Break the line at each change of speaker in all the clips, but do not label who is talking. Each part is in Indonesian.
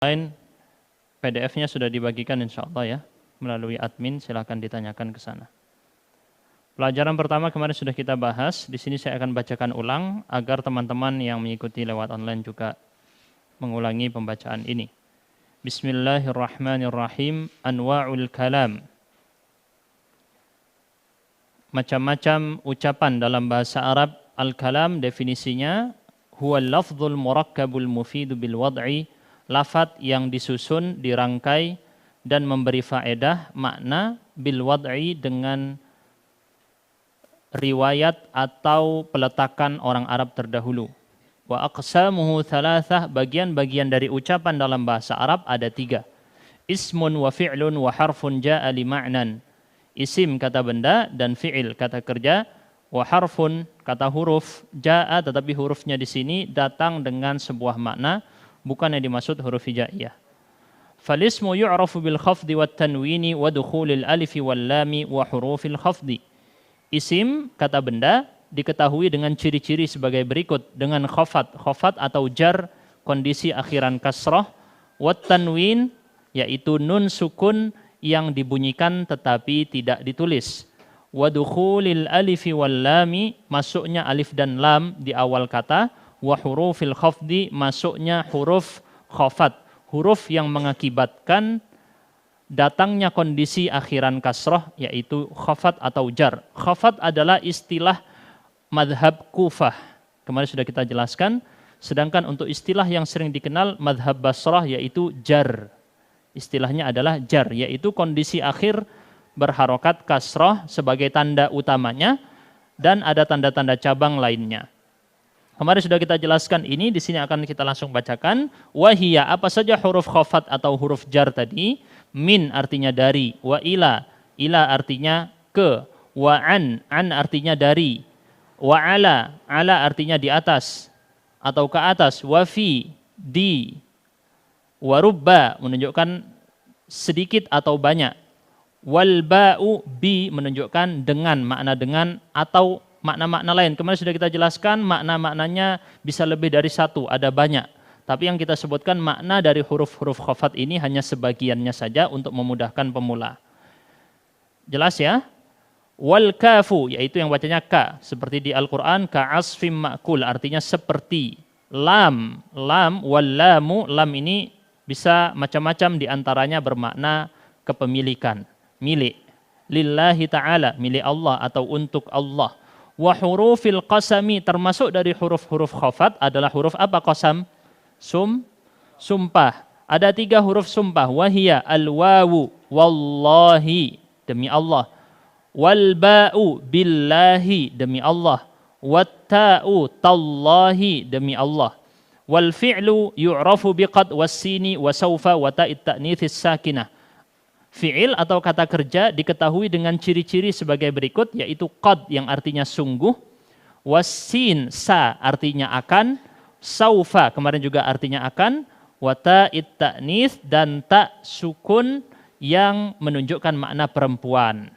Lain PDF-nya sudah dibagikan insya Allah ya melalui admin, silakan ditanyakan ke sana. Pelajaran pertama kemarin sudah kita bahas, di sini saya akan bacakan ulang agar teman-teman yang mengikuti lewat online juga mengulangi pembacaan ini. Bismillahirrahmanirrahim. Anwa'ul kalam. Macam-macam ucapan dalam bahasa Arab. Al-kalam definisinya huwa lafzul murakkabul mufidu bil wad'i, lafaz yang disusun, dirangkai dan memberi faedah makna bil wad'i dengan riwayat atau peletakan orang Arab terdahulu. Wa aqsamuhu thalathah, bagian-bagian dari ucapan dalam bahasa Arab ada 3. Ismun wa fi'lun wa harfun ja'a li ma'nan. Isim kata benda dan fi'il kata kerja, wa harfun kata huruf, ja'a tetapi hurufnya di sini datang dengan sebuah makna, bukan yang dimaksud huruf hijaiyah. Falismu yu'rafu bil khafdi wat tanwini wa dukhulil alifi wal lami wa hurufil khafdi. Isim kata benda diketahui dengan ciri-ciri sebagai berikut, dengan khafat atau jar, kondisi akhiran kasrah, wat tanwin yaitu nun sukun yang dibunyikan tetapi tidak ditulis, wa dukhulil alifi wal lami, masuknya alif dan lam di awal kata, wa hurufil khafdi, masuknya huruf khafat, huruf yang mengakibatkan datangnya kondisi akhiran kasrah yaitu khafat atau jar. Khafat adalah istilah madhab Kufah, kemarin sudah kita jelaskan. Sedangkan untuk istilah yang sering dikenal madhab Basrah yaitu jar. Istilahnya adalah jar, yaitu kondisi akhir berharokat kasrah sebagai tanda utamanya dan ada tanda-tanda cabang lainnya. Kemarin sudah kita jelaskan ini, di sini akan kita langsung bacakan. Wahia, apa saja huruf khafat atau huruf jar tadi? Min artinya dari, wa ila artinya ke, wa an artinya dari, wa ala artinya di atas atau ke atas, wa fi di, wa rubba menunjukkan sedikit atau banyak, wal ba'u bi menunjukkan dengan, makna dengan atau makna-makna lain. Kemarin sudah kita jelaskan makna-maknanya bisa lebih dari satu, ada banyak. Tapi yang kita sebutkan makna dari huruf-huruf khafat ini hanya sebagiannya saja untuk memudahkan pemula. Jelas ya? Wal kafu, yaitu yang bacanya ka, seperti di Al-Quran, ka'asfim ma'kul, artinya seperti. Lam, wal lamu, lam ini bisa macam-macam, diantaranya bermakna kepemilikan, milik. Lillahi ta'ala, milik Allah atau untuk Allah. Wa hurufil qasami, termasuk dari huruf-huruf khafat adalah huruf apa qasam? Sumpah. Ada 3 huruf sumpah. Wahia al-wawu wallahi, demi Allah. Wal ba'u billahi, demi Allah. Wat ta'u tallahi, demi Allah. Wal fi'lu yu'rafu biqad was-sini wa sawfa wa ta'it ta'nitsis sakinah. Fi'il atau kata kerja diketahui dengan ciri-ciri sebagai berikut, yaitu qad yang artinya sungguh, was-sin sa artinya akan, saufa kemarin juga artinya akan, wa ta'it ta'nits dan ta sukun yang menunjukkan makna perempuan.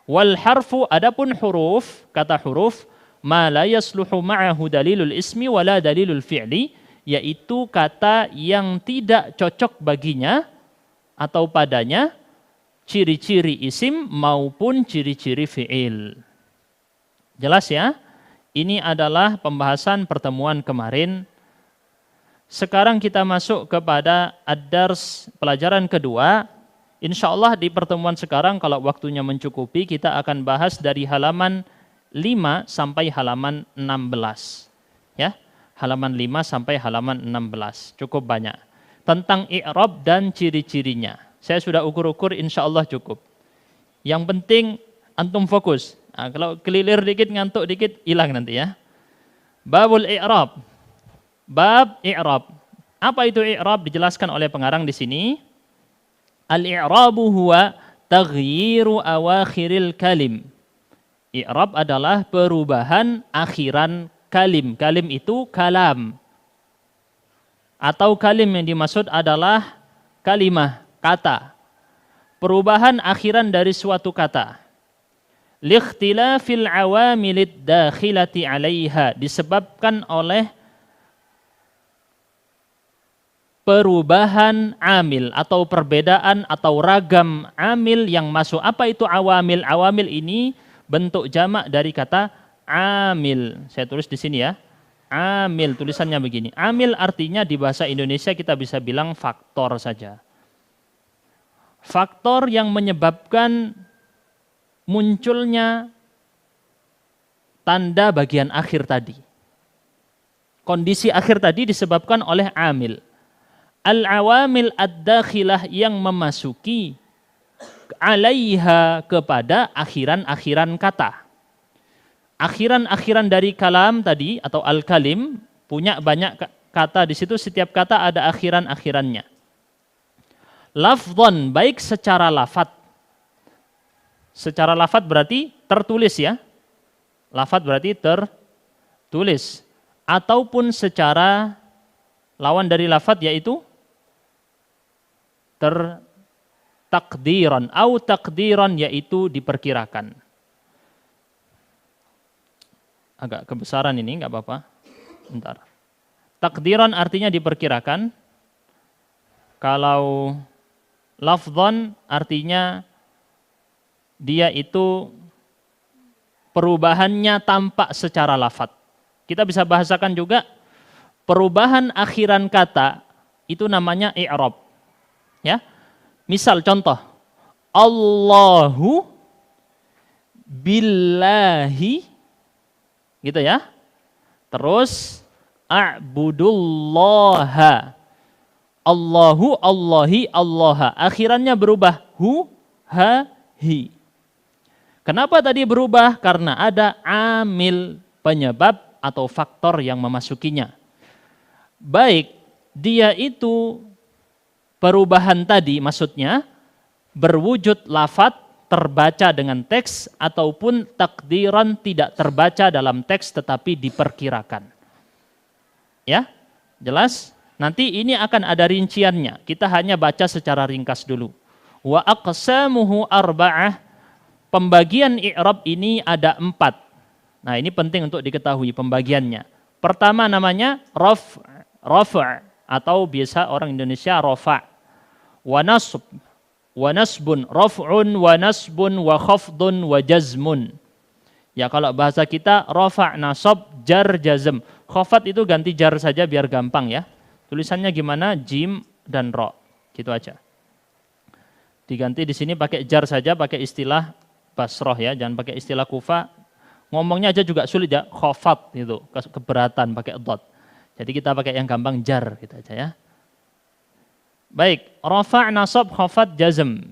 Wal harfu, adapun huruf, kata huruf, ma la yasluhu ma'ahu dalilul ismi wala dalilul fi'li, yaitu kata yang tidak cocok baginya atau padanya ciri-ciri isim maupun ciri-ciri fi'il. Jelas ya? Ini adalah pembahasan pertemuan kemarin. Sekarang kita masuk kepada ad-dars, pelajaran kedua. Insya Allah di pertemuan sekarang kalau waktunya mencukupi, kita akan bahas dari halaman 5 sampai halaman 16. Ya, halaman 5 sampai halaman 16, cukup banyak. Tentang i'rab dan ciri-cirinya. Saya sudah ukur-ukur, insya Allah cukup. Yang penting antum fokus. Nah, kalau kelilir dikit, ngantuk dikit, hilang nanti ya. Babul i'rab. Bab i'rab. Apa itu i'rab? Dijelaskan oleh pengarang di sini. Al-i'rabu huwa taghyiru awakhiril kalim. I'rab adalah perubahan akhiran kalim. Kalim itu kalam. Atau kalim yang dimaksud adalah kalimah, kata. Perubahan akhiran dari suatu kata. Likhtilafil awamilid dakhilati 'alaiha, disebabkan oleh perubahan amil atau perbedaan atau ragam amil yang masuk. Apa itu awamil? Awamil ini bentuk jamak dari kata amil. Saya tulis di sini ya. Amil, tulisannya begini. Amil artinya di bahasa Indonesia kita bisa bilang faktor saja. Faktor yang menyebabkan munculnya tanda bagian akhir tadi. Kondisi akhir tadi disebabkan oleh amil. Al-awamil ad-dakhilah yang memasuki alaiha kepada akhiran-akhiran kata. Akhiran-akhiran dari kalam tadi atau al-kalim punya banyak kata di situ, setiap kata ada akhiran-akhirannya. Lafdhan, baik secara lafat. Secara lafat berarti tertulis ya. Lafat berarti tertulis. Ataupun secara lawan dari lafat yaitu takdiran au takdiran, yaitu diperkirakan. Agak kebesaran ini, nggak apa-apa. Bentar. Takdiran artinya diperkirakan. Kalau lafdhan artinya dia itu perubahannya tampak secara lafat. Kita bisa bahasakan juga perubahan akhiran kata itu namanya i'rab. Ya, misal contoh, Allahu billahi, gitu ya. Terus a'budullaha, Allahu, Allahi, Allaha. Akhirannya berubah hu, ha, hi. Kenapa tadi berubah? Karena ada amil penyebab atau faktor yang memasukinya. Baik dia itu perubahan tadi maksudnya berwujud lafat terbaca dengan teks ataupun takdiran tidak terbaca dalam teks tetapi diperkirakan. Ya, jelas? Nanti ini akan ada rinciannya. Kita hanya baca secara ringkas dulu. Wa aqsamuhu arba'ah. Pembagian i'rab ini ada 4. Nah, ini penting untuk diketahui pembagiannya. Pertama namanya rafa' atau biasa orang Indonesia rafa'. Wa nasb, wa nasbun, raf'un wa nasbun wa khafdun wa jazmun. Ya kalau bahasa kita rafa', nasab, jar, jazm. Khafat itu ganti jar saja biar gampang ya. Tulisannya gimana? Jim dan ro. Gitu aja. Diganti di sini pakai jar saja, pakai istilah Basroh ya, jangan pakai istilah Kufa. Ngomongnya aja juga sulit ya, khafat itu, keberatan pakai dot. Jadi kita pakai yang gampang jar gitu aja ya. Baik, rafa', nasab, khafat, jazm.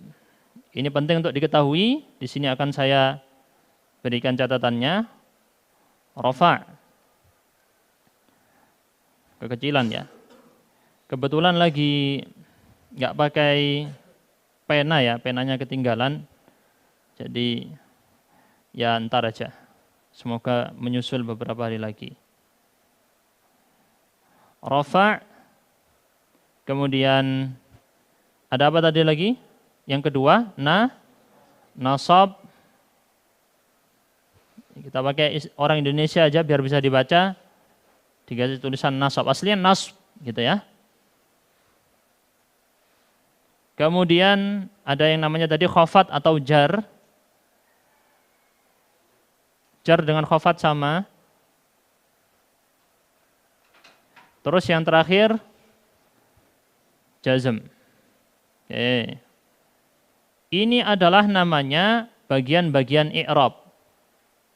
Ini penting untuk diketahui. Di sini akan saya berikan catatannya. Rafa'. Kekecilan ya. Kebetulan lagi nggak pakai pena ya, penanya ketinggalan. Jadi ya ntar aja. Semoga menyusul beberapa hari lagi. Rafa'. Kemudian ada apa tadi lagi? Yang kedua, nasab. Kita pakai orang Indonesia aja biar bisa dibaca. Diganti tulisan nasab. Aslinya nasb gitu ya. Kemudian ada yang namanya tadi khafat atau jar. Jar dengan khafat sama. Terus yang terakhir jazm. Oke. Ini adalah namanya bagian-bagian i'rab.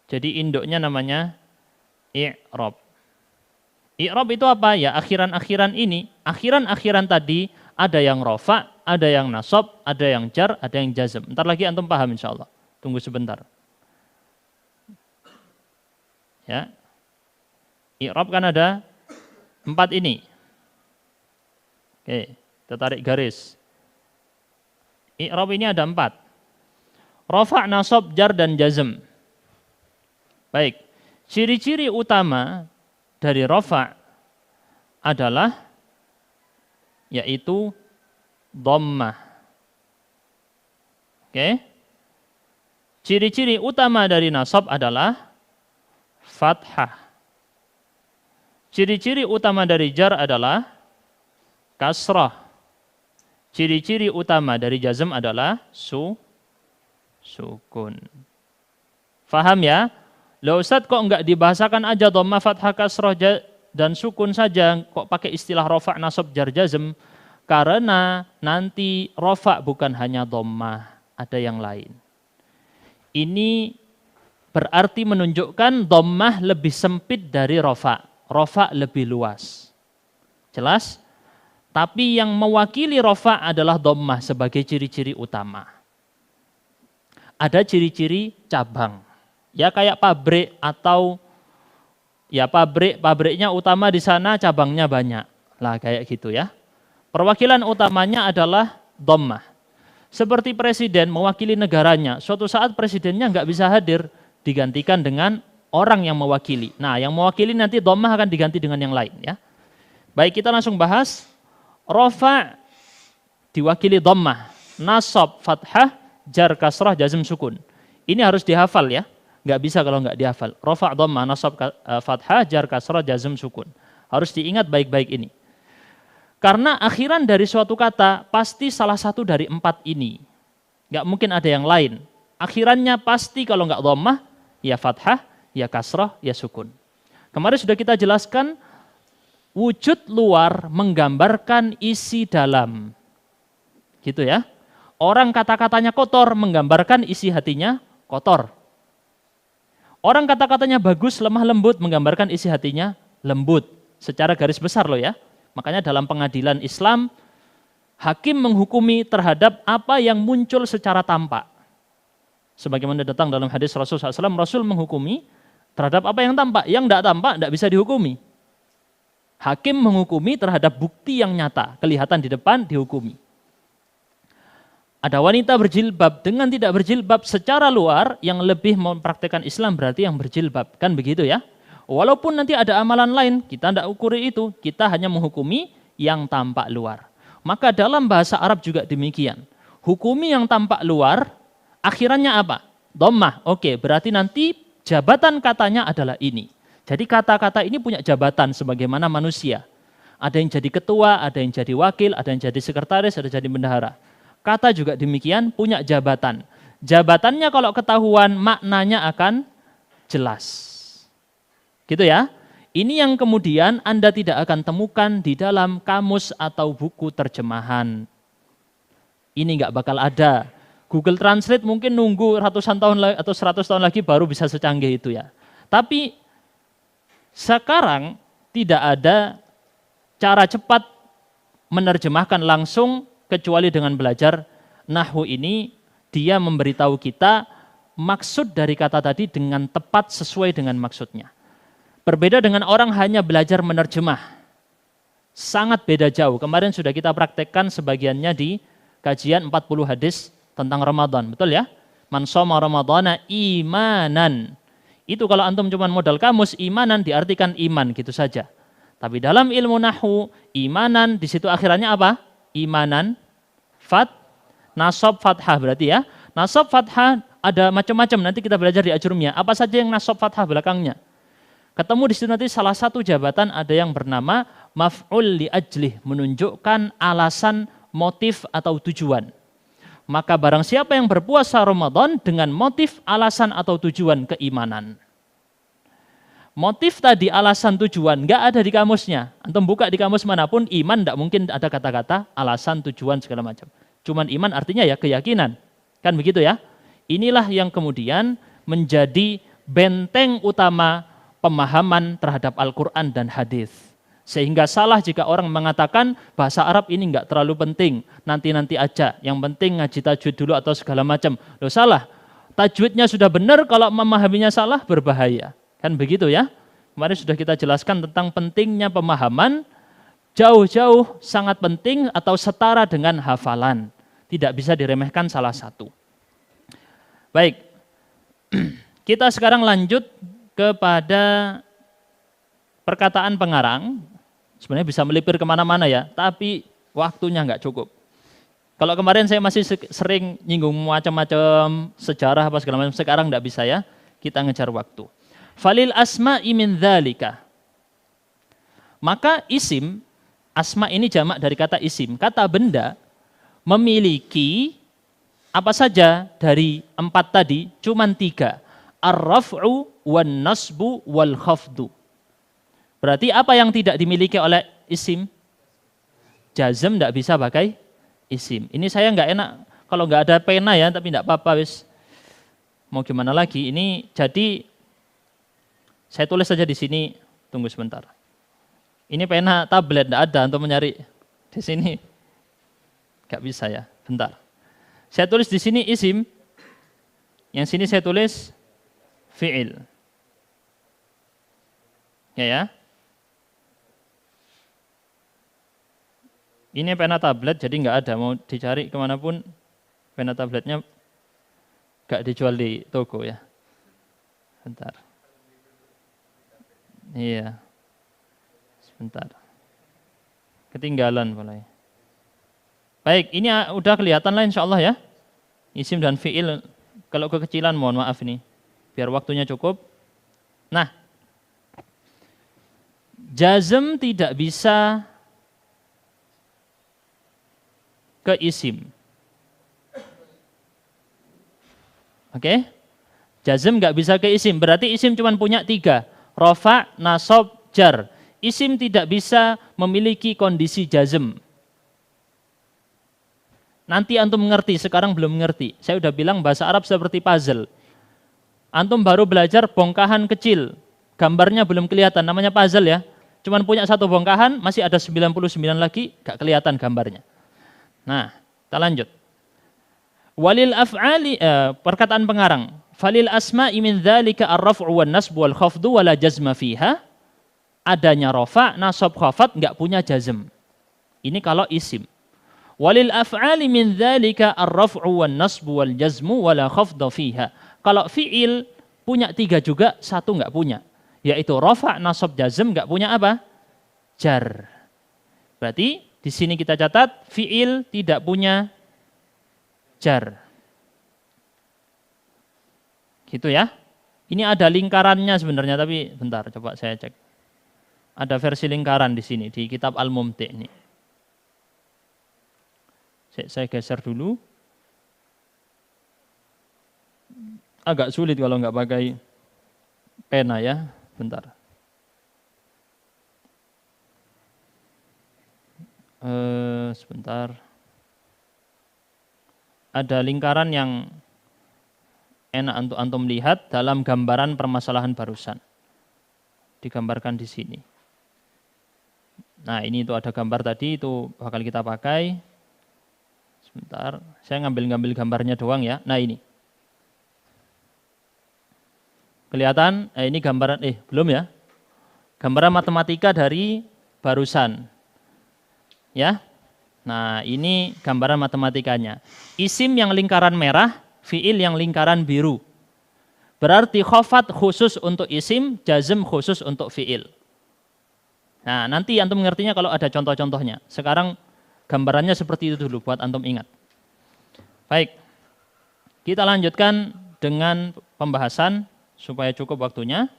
Jadi induknya namanya i'rab. I'rab itu apa? Ya akhiran-akhiran ini. Akhiran-akhiran tadi ada yang rafa', ada yang nasab, ada yang jar, ada yang jazm. Ntar lagi antum paham insyaallah. Tunggu sebentar. Ya. I'rab kan ada 4 ini. Oke. Kita tarik garis. I'rab ini ada 4. Rafa', nasab, jar, dan jazm. Baik. Ciri-ciri utama dari rafa' adalah yaitu dhammah. Oke. Ciri-ciri utama dari nasab adalah fathah. Ciri-ciri utama dari jar adalah kasrah. Ciri-ciri utama dari jazm adalah sukun. Faham ya? Loh Ustaz, kok enggak dibahasakan aja dhammah, fathah, kasrah dan sukun saja, kok pakai istilah rafa', nasab, jar, jazm? Karena nanti rafa' bukan hanya dhammah, ada yang lain. Ini berarti menunjukkan dhammah lebih sempit dari rafa'. Rafa' lebih luas. Jelas? Tapi yang mewakili rafa' adalah dhammah sebagai ciri-ciri utama. Ada ciri-ciri cabang. Ya kayak pabrik atau ya pabriknya utama di sana, cabangnya banyak. Lah kayak gitu ya. Perwakilan utamanya adalah dhammah. Seperti presiden mewakili negaranya, suatu saat presidennya nggak bisa hadir, digantikan dengan orang yang mewakili. Nah, yang mewakili nanti dhammah akan diganti dengan yang lain ya. Baik, kita langsung bahas. Rafa' diwakili dhammah, nasab fathah, jar kasrah, jazm sukun. Ini harus dihafal ya. Nggak bisa kalau nggak dihafal. Rafa' dhammah, nasab fathah, jar kasrah, jazm sukun. Harus diingat baik-baik ini. Karena akhiran dari suatu kata pasti salah satu dari 4 ini. Nggak mungkin ada yang lain. Akhirannya pasti kalau nggak dhammah, ya fathah, ya kasrah, ya sukun. Kemarin sudah kita jelaskan, wujud luar menggambarkan isi dalam. Gitu ya. Orang kata-katanya kotor menggambarkan isi hatinya kotor. Orang kata-katanya bagus, lemah lembut menggambarkan isi hatinya lembut. Secara garis besar loh ya. Makanya dalam pengadilan Islam, hakim menghukumi terhadap apa yang muncul secara tampak. Sebagaimana datang dalam hadis Rasulullah SAW, Rasul menghukumi terhadap apa yang tampak. Yang tidak tampak tidak bisa dihukumi. Hakim menghukumi terhadap bukti yang nyata, kelihatan di depan, dihukumi. Ada wanita berjilbab dengan tidak berjilbab secara luar, yang lebih mempraktikkan Islam berarti yang berjilbab. Kan begitu ya? Walaupun nanti ada amalan lain, kita tidak ukuri itu. Kita hanya menghukumi yang tampak luar. Maka dalam bahasa Arab juga demikian. Hukumi yang tampak luar, akhirannya apa? Dhammah. Oke, berarti nanti jabatan katanya adalah ini. Jadi kata-kata ini punya jabatan sebagaimana manusia. Ada yang jadi ketua, ada yang jadi wakil, ada yang jadi sekretaris, ada yang jadi bendahara. Kata juga demikian punya jabatan. Jabatannya kalau ketahuan maknanya akan jelas. Gitu ya. Ini yang kemudian Anda tidak akan temukan di dalam kamus atau buku terjemahan. Ini nggak bakal ada. Google Translate mungkin nunggu ratusan tahun atau 100 tahun lagi baru bisa secanggih itu ya. Tapi sekarang tidak ada cara cepat menerjemahkan langsung kecuali dengan belajar nahwu ini. Dia memberitahu kita maksud dari kata tadi dengan tepat sesuai dengan maksudnya. Berbeda dengan orang hanya belajar menerjemah. Sangat beda jauh. Kemarin sudah kita praktekkan sebagiannya di kajian 40 hadis tentang Ramadan. Betul ya? Man shoma ramadhana imanan. Itu kalau antum cuma modal kamus, imanan diartikan iman gitu saja. Tapi dalam ilmu nahwu, imanan di situ akhirannya apa? Imanan, nasab fathah berarti ya. Nasab fathah ada macam-macam, nanti kita belajar di ajrumiyah. Apa saja yang nasab fathah belakangnya? Ketemu di situ nanti salah satu jabatan ada yang bernama maf'ul li ajlih, menunjukkan alasan, motif atau tujuan. Maka barang siapa yang berpuasa Ramadan dengan motif, alasan atau tujuan keimanan. Motif tadi, alasan, tujuan, nggak ada di kamusnya. Antum buka di kamus manapun, iman nggak mungkin ada kata-kata alasan, tujuan, segala macam. Cuman iman artinya ya keyakinan. Kan begitu ya? Inilah yang kemudian menjadi benteng utama pemahaman terhadap Al-Quran dan hadis. Sehingga salah jika orang mengatakan bahasa Arab ini enggak terlalu penting, nanti-nanti aja, yang penting ngaji tajwid dulu atau segala macam. Loh salah, tajwidnya sudah benar, kalau memahaminya salah berbahaya. Kan begitu ya? Kemarin sudah kita jelaskan tentang pentingnya pemahaman, jauh-jauh sangat penting atau setara dengan hafalan. Tidak bisa diremehkan salah satu. Baik, kita sekarang lanjut kepada perkataan pengarang. Sebenarnya bisa melipir kemana-mana ya, tapi waktunya nggak cukup. Kalau kemarin saya masih sering nyinggung macam-macam sejarah apa segala macam, sekarang nggak bisa ya, kita ngejar waktu. Falil asma'i min dzalika. Maka isim Asma ini jamak dari kata isim. Kata benda memiliki apa saja dari 4 tadi, cuman 3. Ar-raf'u, wan nasbu, wal khafdu. Berarti apa yang tidak dimiliki oleh isim? Jazm tidak bisa pakai isim. Ini saya nggak enak kalau nggak ada pena ya, tapi nggak apa-apa wis. Mau gimana lagi? Ini jadi saya tulis saja di sini. Tunggu sebentar. Ini pena tablet tidak ada untuk mencari di sini. Nggak bisa ya. Bentar. Saya tulis di sini isim. Yang sini saya tulis fi'il. Ya. Ini pena tablet, jadi nggak ada. Mau dicari kemanapun, pena tabletnya nggak dijual di toko ya. Bentar. Iya. Sebentar. Ketinggalan mulai. Baik, ini udah kelihatan lah insya Allah ya. Isim dan fi'il. Kalau kekecilan mohon maaf ini. Biar waktunya cukup. Nah. Jazm tidak bisa ke isim. Oke? Jazm nggak bisa ke isim. Berarti isim cuma punya 3. Rafa, nasab, jar. Isim tidak bisa memiliki kondisi jazm. Nanti antum mengerti, sekarang belum mengerti. Saya udah bilang bahasa Arab seperti puzzle. Antum baru belajar bongkahan kecil. Gambarnya belum kelihatan, namanya puzzle ya. Cuman punya 1 bongkahan, masih ada 99 lagi, gak kelihatan gambarnya. Nah, kita lanjut. Walil af'ali, perkataan pengarang. Falil asma'i min dzalika ar-raf'u wan nasbu wal khafdu wala jazma fiha. Adanya rafa, nasab, khafat enggak punya jazm. Ini kalau isim. Walil af'ali min dzalika ar-raf'u wan nasbu wal jazmu wala khafda fiha. Kalau fi'il punya 3 juga, 1 enggak punya. Yaitu rafa, nasab, jazm enggak punya apa? Jar. Berarti di sini kita catat fi'il tidak punya jar. Gitu ya. Ini ada lingkarannya sebenarnya, tapi bentar coba saya cek. Ada versi lingkaran di sini di kitab Al-Mumti' ini. Saya geser dulu. Agak sulit kalau nggak pakai pena ya. Bentar. Sebentar. Ada lingkaran yang enak untuk antum lihat dalam gambaran permasalahan barusan. Digambarkan di sini. Nah, ini itu ada gambar tadi, itu bakal kita pakai. Sebentar, saya ngambil gambarnya doang ya. Nah, ini. Kelihatan? Ini gambaran, belum ya. Gambaran matematika dari barusan. Ya. Nah, ini gambaran matematikanya. Isim yang lingkaran merah, fi'il yang lingkaran biru. Berarti khafat khusus untuk isim, jazm khusus untuk fi'il. Nah, nanti antum mengertinya kalau ada contoh-contohnya. Sekarang gambarannya seperti itu dulu buat antum ingat. Baik. Kita lanjutkan dengan pembahasan supaya cukup waktunya.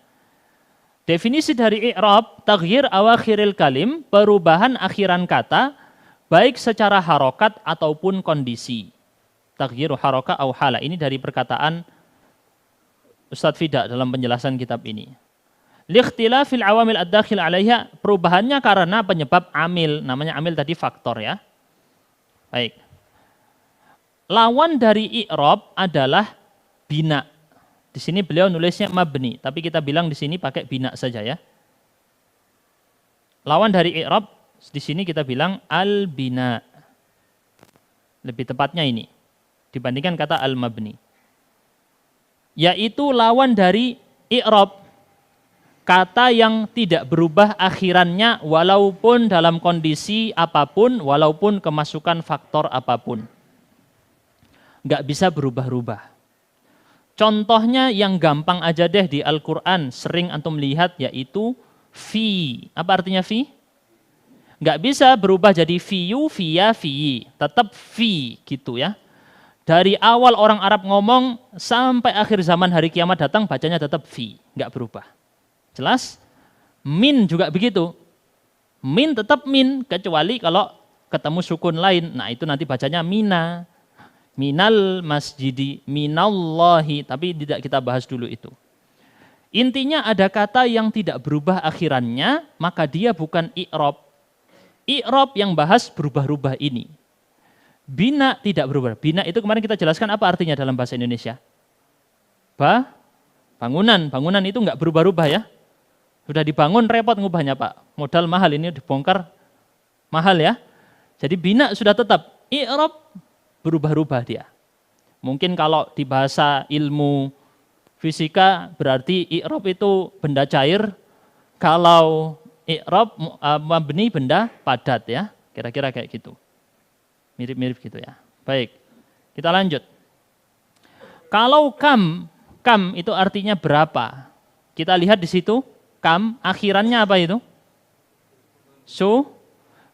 Definisi dari i'rab, taghyir awakhiril kalim, perubahan akhiran kata baik secara harokat ataupun kondisi. Taghyiru haraka au hala. Ini dari perkataan Ustadz Fida dalam penjelasan kitab ini. Likhtilafil awamil ad-dakhil 'alaiha, perubahannya karena penyebab amil. Namanya amil tadi faktor ya. Baik. Lawan dari i'rab adalah bina. Di sini beliau nulisnya mabni, tapi kita bilang di sini pakai bina saja ya. Lawan dari i'rab di sini kita bilang al-bina. Lebih tepatnya ini dibandingkan kata al-mabni. Yaitu lawan dari i'rab. Kata yang tidak berubah akhirannya walaupun dalam kondisi apapun, walaupun kemasukan faktor apapun. Nggak bisa berubah-ubah. Contohnya yang gampang aja deh di Al-Quran, sering antum lihat yaitu fi. Apa artinya fi? Nggak bisa berubah jadi fiyu, fiya, fiyi. Tetap fi gitu ya. Dari awal orang Arab ngomong sampai akhir zaman hari kiamat datang bacanya tetap fi. Nggak berubah. Jelas? Min juga begitu. Min tetap min, kecuali kalau ketemu sukun lain. Nah itu nanti bacanya mina. Minal masjidi, minallahi. Tapi tidak kita bahas dulu itu. Intinya ada kata yang tidak berubah akhirannya, maka dia bukan i'rab. I'rab yang bahas berubah-ubah ini. Bina tidak berubah. Bina itu kemarin kita jelaskan apa artinya dalam bahasa Indonesia. Bangunan. Bangunan itu nggak berubah-ubah ya. Sudah dibangun repot ngubahnya Pak. Modal mahal ini dibongkar mahal ya. Jadi bina sudah tetap. I'rab berubah-ubah dia. Mungkin kalau di bahasa ilmu fisika berarti i'rab itu benda cair, kalau i'rab mabni benda padat ya, kira-kira kayak gitu. Mirip-mirip gitu ya. Baik, kita lanjut. Kalau kam itu artinya berapa? Kita lihat di situ, kam akhirannya apa itu?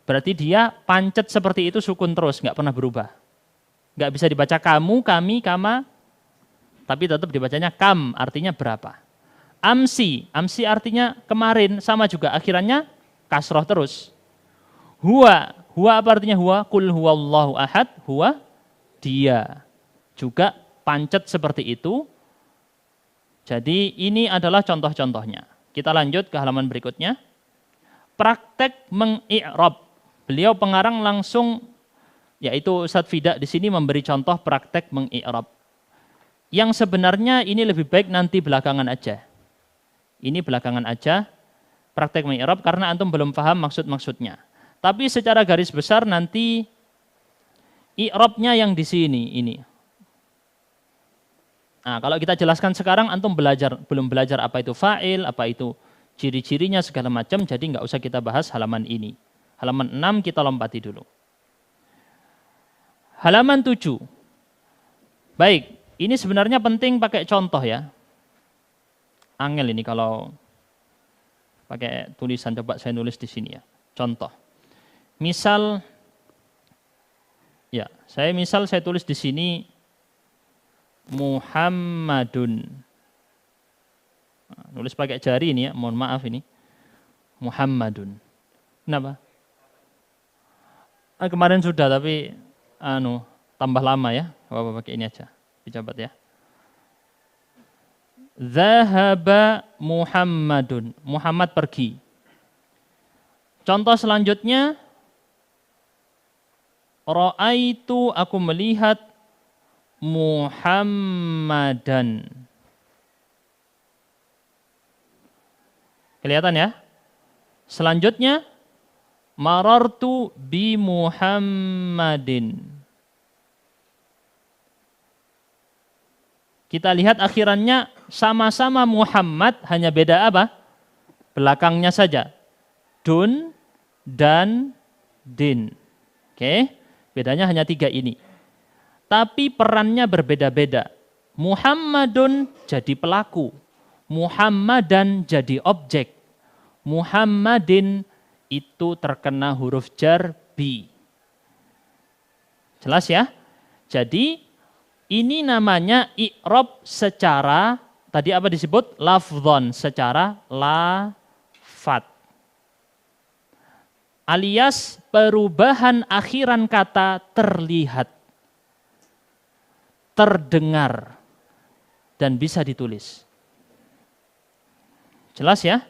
Berarti dia pancet seperti itu sukun terus, nggak pernah berubah. Nggak bisa dibaca kamu, kami, kama, tapi tetap dibacanya kam, artinya berapa. Amsi artinya kemarin, sama juga akhirannya kasroh terus. Huwa apa artinya huwa? Kul huwallahu ahad, huwa dia. Juga pancet seperti itu. Jadi ini adalah contoh-contohnya. Kita lanjut ke halaman berikutnya. Praktek mengi'rab. Beliau pengarang langsung, yaitu Ustadz Fida di sini memberi contoh praktek mengi'rab. Yang sebenarnya ini lebih baik nanti belakangan aja. Ini belakangan aja, praktek mengi'rab karena antum belum paham maksud-maksudnya. Tapi secara garis besar nanti i'rabnya yang di sini ini. Nah, kalau kita jelaskan sekarang antum belum belajar apa itu fa'il, apa itu ciri-cirinya segala macam, jadi nggak usah kita bahas halaman ini. Halaman 6 kita lompati dulu. Halaman 7. Baik. Ini sebenarnya penting pakai contoh ya. Angel ini kalau pakai tulisan, coba saya nulis di sini ya. Contoh. Misal, ya, saya tulis di sini Muhammadun. Nah, nulis pakai jari ini ya, mohon maaf ini. Muhammadun. Kenapa? Kemarin sudah tapi tambah lama ya. Bapak pakai ini aja. Dicatat ya. Zahaba Muhammadun. Muhammad pergi. Contoh selanjutnya, ra'aitu aku melihat Muhammadan. Kelihatan ya? Selanjutnya, marartu bi Muhammadin. Kita lihat akhirannya sama-sama Muhammad, hanya beda apa? Belakangnya saja. Dun dan din. Oke, bedanya hanya 3 ini. Tapi perannya berbeda-beda. Muhammadun jadi pelaku. Muhammadan jadi objek. Muhammadin itu terkena huruf jar bi. Jelas ya? Jadi ini namanya i'rab secara, tadi apa disebut? Lafdhon, secara lafat. Alias perubahan akhiran kata terlihat, terdengar, dan bisa ditulis. Jelas ya?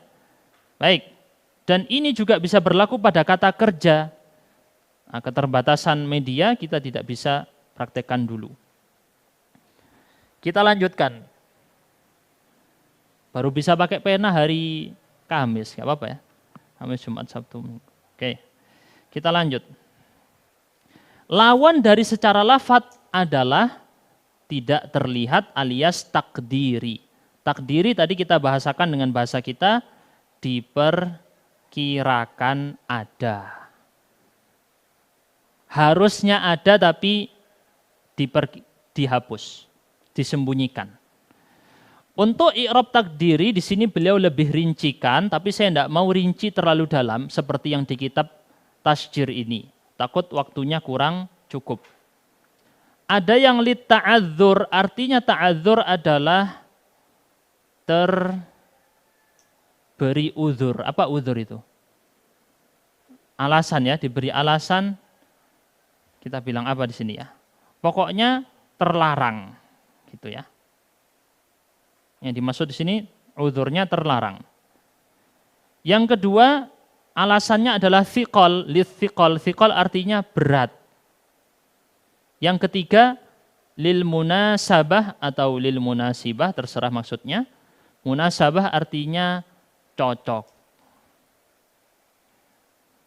Baik. Dan ini juga bisa berlaku pada kata kerja. Nah, keterbatasan media kita tidak bisa praktekkan dulu. Kita lanjutkan. Baru bisa pakai pena hari Kamis, nggak apa-apa ya. Kamis, Jumat, Sabtu. Oke, kita lanjut. Lawan dari secara lafat adalah tidak terlihat alias takdiri. Takdiri tadi kita bahasakan dengan bahasa kita, diperkirakan ada. Harusnya ada tapi dihapus. Disembunyikan. Untuk i'rab takdiri di sini beliau lebih rincikan, tapi saya tidak mau rinci terlalu dalam seperti yang di kitab Tasjir ini. Takut waktunya kurang cukup. Ada yang lit ta'adzur, artinya ta'adzur adalah terberi uzur. Apa uzur itu? alasan ya, diberi alasan, kita bilang apa di sini ya? Pokoknya terlarang, gitu ya. Yang dimaksud di sini uzurnya terlarang. Yang kedua, alasannya adalah thiqal, lithiqal. Thiqal artinya berat. Yang ketiga, lil munasabah atau lil munasibah, terserah maksudnya. Munasabah artinya cocok.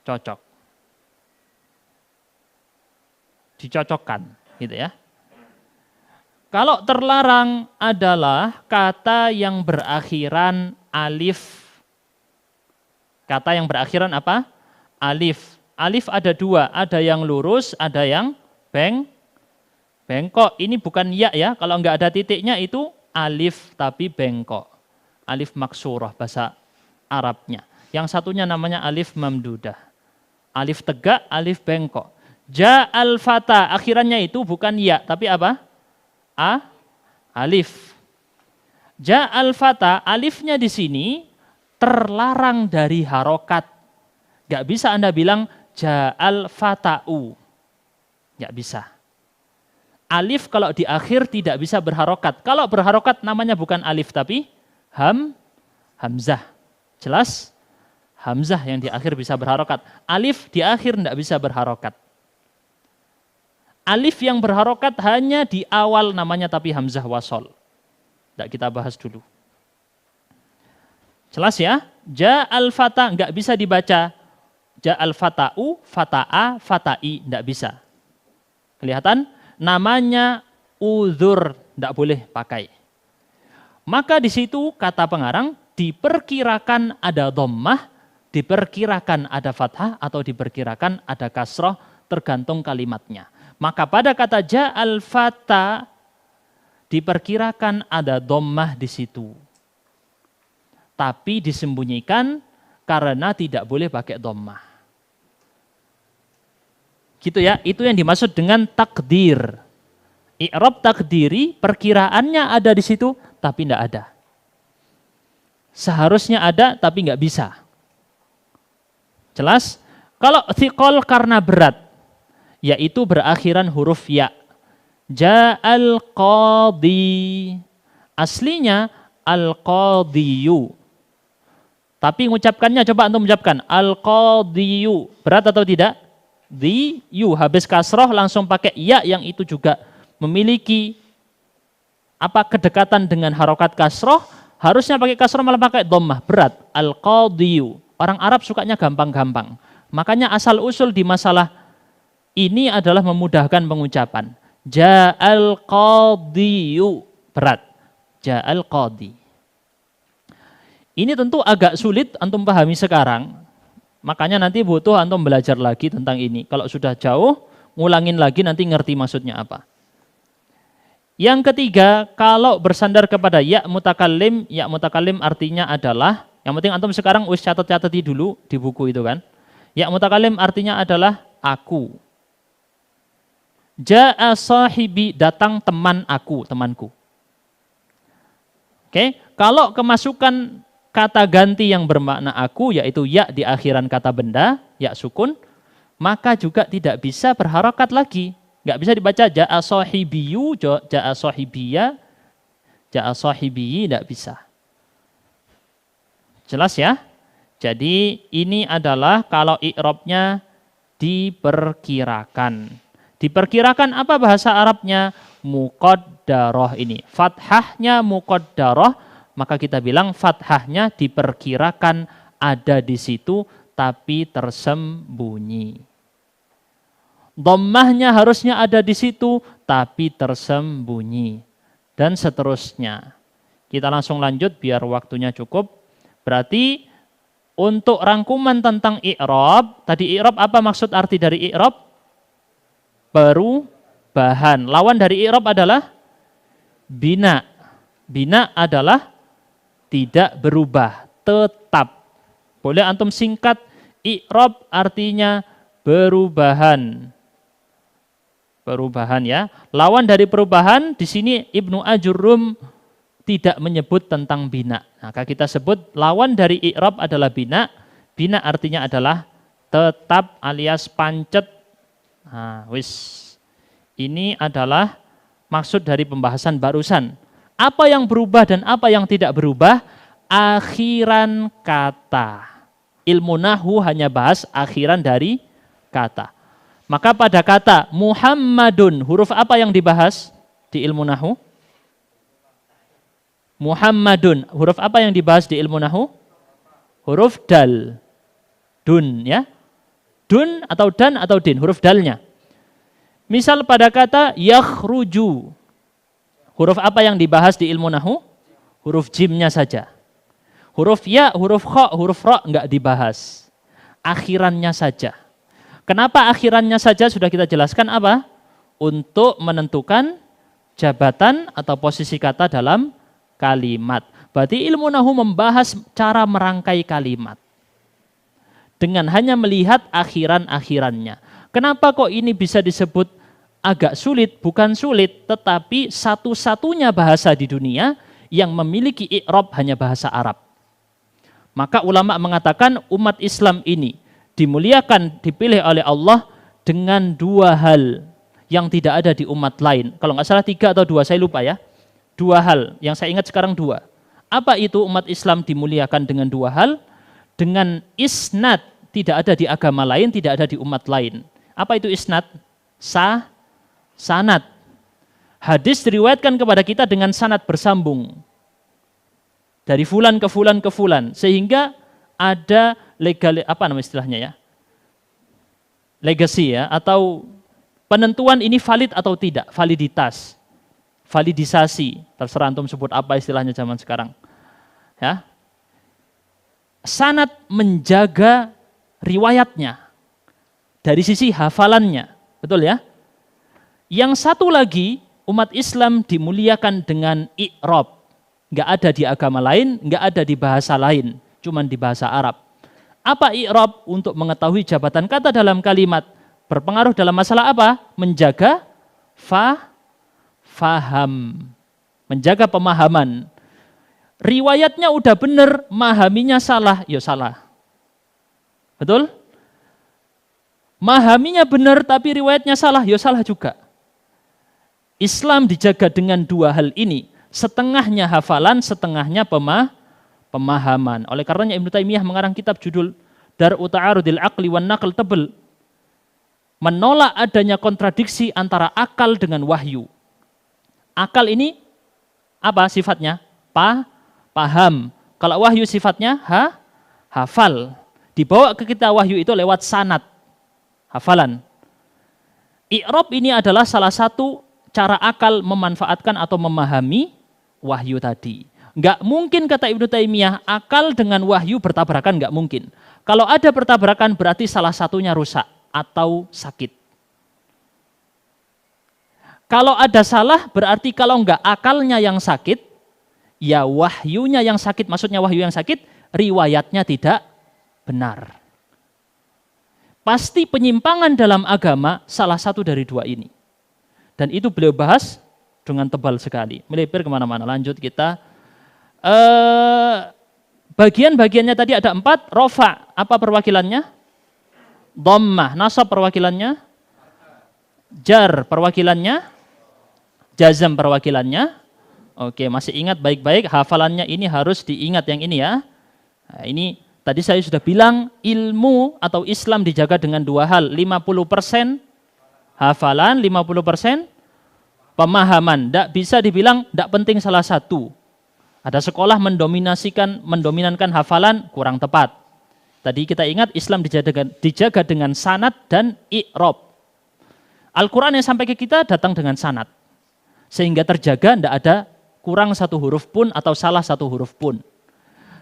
Cocok. Dicocokkan, gitu ya. Kalau terlarang adalah kata yang berakhiran alif. Kata yang berakhiran apa? Alif. Alif ada dua, ada yang lurus, ada yang bengkok. Ini bukan ya ya, kalau nggak ada titiknya itu alif tapi bengkok. Alif maksurah bahasa Arabnya. Yang satunya namanya alif mamdudah. Alif tegak, alif bengkok. Ja'al fata, akhirannya itu bukan ya, tapi apa? Alif. Ja'al fata, alifnya di sini terlarang dari harokat. Gak bisa Anda bilang ja'al fata'u. Gak bisa. Alif kalau di akhir tidak bisa berharokat. Kalau berharokat namanya bukan alif tapi hamzah. Jelas? Hamzah yang di akhir bisa berharokat. Alif di akhir tidak bisa berharokat. Alif yang berharokat hanya di awal namanya tapi hamzah wasol. Tidak kita bahas dulu. Jelas ya? Ja'al fata nggak bisa dibaca. Ja'al fata'u, fata'a, fata'i. Nggak bisa. Kelihatan? Namanya uzur. Nggak boleh pakai. Maka di situ kata pengarang diperkirakan ada dhammah, diperkirakan ada fathah atau diperkirakan ada kasroh tergantung kalimatnya. Maka pada kata ja'al fata diperkirakan ada dhammah di situ. Tapi disembunyikan karena tidak boleh pakai dhammah. Gitu ya, itu yang dimaksud dengan takdir. I'rab takdiri perkiraannya ada di situ tapi tidak ada. Seharusnya ada tapi nggak bisa. Jelas? Kalau thiqal karena berat, yaitu berakhiran huruf ya. Ja'al qadi. Aslinya al-qadiyu. Tapi mengucapkannya coba antum mengucapkan al-qadiyu. Berat atau tidak? Yu habis kasroh langsung pakai ya yang itu juga memiliki apa kedekatan dengan harokat kasroh. Harusnya pakai kasroh malah pakai dhammah. Berat. Al-qadiyu. Orang Arab sukanya gampang-gampang. Makanya asal usul di masalah ini adalah memudahkan pengucapan. Ja'al qadiyu. Berat. Ja'al qadi. Ini tentu agak sulit antum pahami sekarang. Makanya nanti butuh antum belajar lagi tentang ini. Kalau sudah jauh, ngulangin lagi nanti ngerti maksudnya apa. Yang ketiga, kalau bersandar kepada ya mutakallim artinya adalah, yang penting antum sekarang wis catat-catati dulu di buku itu kan. Ya mutakallim artinya adalah aku. Ja'a sahibi, datang teman aku, temanku. Oke, kalau kemasukan kata ganti yang bermakna aku, yaitu ya di akhiran kata benda, ya sukun, maka juga tidak bisa berharokat lagi. Nggak bisa dibaca ja'a sahibiyu, ja'a sahibiyya, ja'a sahibiyi, nggak bisa. Jelas ya? Jadi ini adalah kalau i'rabnya diperkirakan. Diperkirakan apa bahasa Arabnya? Muqaddarah ini. Fathahnya muqaddarah. Maka kita bilang fathahnya diperkirakan ada di situ tapi tersembunyi. Dhammahnya harusnya ada di situ tapi tersembunyi. Dan seterusnya. Kita langsung lanjut biar waktunya cukup. Berarti untuk rangkuman tentang i'rab, tadi i'rab apa maksud arti dari i'rab? Perubahan. Lawan dari i'rab adalah bina. Bina adalah tidak berubah, tetap. Boleh antum singkat, i'rab artinya perubahan. Perubahan ya. Lawan dari perubahan, di sini Ibnu Ajurrum tidak menyebut tentang bina. Maka kita sebut lawan dari i'rab adalah bina. Bina artinya adalah tetap alias pancet. Nah, ini adalah maksud dari pembahasan barusan. Apa yang berubah dan apa yang tidak berubah? Akhiran kata. Ilmu nahwu hanya bahas akhiran dari kata. Maka pada kata Muhammadun, huruf apa yang dibahas di ilmu nahwu? Muhammadun, huruf apa yang dibahas di ilmu nahwu? Huruf dal. Dun, ya. Dun atau dan atau din, huruf dalnya. Misal pada kata yakhruju, huruf apa yang dibahas di ilmu nahwu? Huruf jimnya saja. Huruf ya, huruf kha, huruf ra enggak dibahas. Akhirannya saja. Kenapa akhirannya saja sudah kita jelaskan apa? Untuk menentukan jabatan atau posisi kata dalam kalimat. Berarti ilmu nahwu membahas cara merangkai kalimat. Dengan hanya melihat akhiran-akhirannya. Kenapa kok ini bisa disebut agak sulit? Bukan sulit, tetapi satu-satunya bahasa di dunia yang memiliki i'rab hanya bahasa Arab. Maka ulama mengatakan umat Islam ini dimuliakan, dipilih oleh Allah dengan dua hal yang tidak ada di umat lain. Kalau nggak salah 3 atau 2, saya lupa ya. 2 hal, yang saya ingat sekarang 2. Apa itu umat Islam dimuliakan dengan 2 hal? Dengan isnad, tidak ada di agama lain, tidak ada di umat lain. Apa itu isnad? Sanad. Hadis diriwayatkan kepada kita dengan sanad bersambung. Dari fulan ke fulan ke fulan. Sehingga ada legal, apa nama istilahnya ya? Legacy ya, atau penentuan ini valid atau tidak, validitas. Validisasi, terserah antum sebut apa istilahnya zaman sekarang. Ya. Sanad menjaga riwayatnya dari sisi hafalannya, betul ya? Yang satu lagi, umat Islam dimuliakan dengan i'rab. Nggak ada di agama lain, nggak ada di bahasa lain, cuman di bahasa Arab. Apa i'rab? Untuk mengetahui jabatan kata dalam kalimat. Berpengaruh dalam masalah apa? Menjaga faham. Menjaga pemahaman. Riwayatnya udah benar, memahaminya salah, ya salah. Betul? Memahaminya benar tapi riwayatnya salah, ya salah juga. Islam dijaga dengan 2 hal ini. Setengahnya hafalan, setengahnya pemahaman. Oleh karenanya Ibnu Taimiyah mengarang kitab judul Dar'u Ta'arudil Aqli wan Naql, tebel. Menolak adanya kontradiksi antara akal dengan wahyu. Akal ini apa sifatnya? Paham. Kalau wahyu sifatnya hafal. Dibawa ke kita wahyu itu lewat sanad, hafalan. I'rab ini adalah salah satu cara akal memanfaatkan atau memahami wahyu tadi. Enggak mungkin kata Ibnu Taimiyah akal dengan wahyu bertabrakan, enggak mungkin. Kalau ada bertabrakan berarti salah satunya rusak atau sakit. Kalau ada salah berarti kalau enggak akalnya yang sakit, ya wahyunya yang sakit. Maksudnya wahyu yang sakit, riwayatnya tidak benar. Pasti penyimpangan dalam agama salah satu dari 2 ini. Dan itu beliau bahas dengan tebal sekali. Melebar kemana-mana. Lanjut kita. Bagian-bagiannya tadi ada 4. Rofa, apa perwakilannya? Dhammah. Nasab perwakilannya? Jar perwakilannya? Jazm perwakilannya? Oke, masih ingat baik-baik. Hafalannya ini harus diingat yang ini ya. Nah, ini tadi saya sudah bilang ilmu atau Islam dijaga dengan 2 hal. 50% hafalan, 50% pemahaman. Tidak bisa dibilang tidak penting salah satu. Ada sekolah mendominankan hafalan, kurang tepat. Tadi kita ingat Islam dijaga dengan sanad dan i'rab. Al-Quran yang sampai ke kita datang dengan sanad. Sehingga terjaga, tidak ada kurang 1 huruf pun atau salah 1 huruf pun.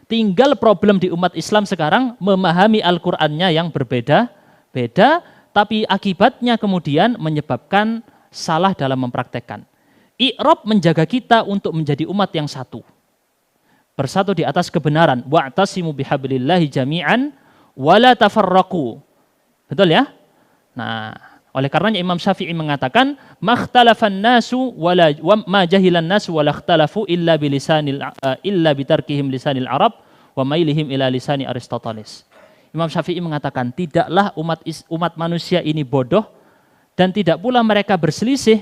Tinggal problem di umat Islam sekarang memahami Al-Qur'annya yang berbeda-beda, tapi akibatnya kemudian menyebabkan salah dalam mempraktekkan. I'rab menjaga kita untuk menjadi umat yang satu. Bersatu di atas kebenaran. Wa'tasimu bihablillahi jami'an wala tafarraqu. Betul ya? Nah, oleh karenanya Imam Syafi'i mengatakan, "Makhtalafan nasu wala ma jahilan nasu wala ikhtalafu illa bilisanil illa bitarkihim lisanil Arab wa mailihim ila lisani Aristoteles." Imam Syafi'i mengatakan, tidaklah umat manusia ini bodoh dan tidak pula mereka berselisih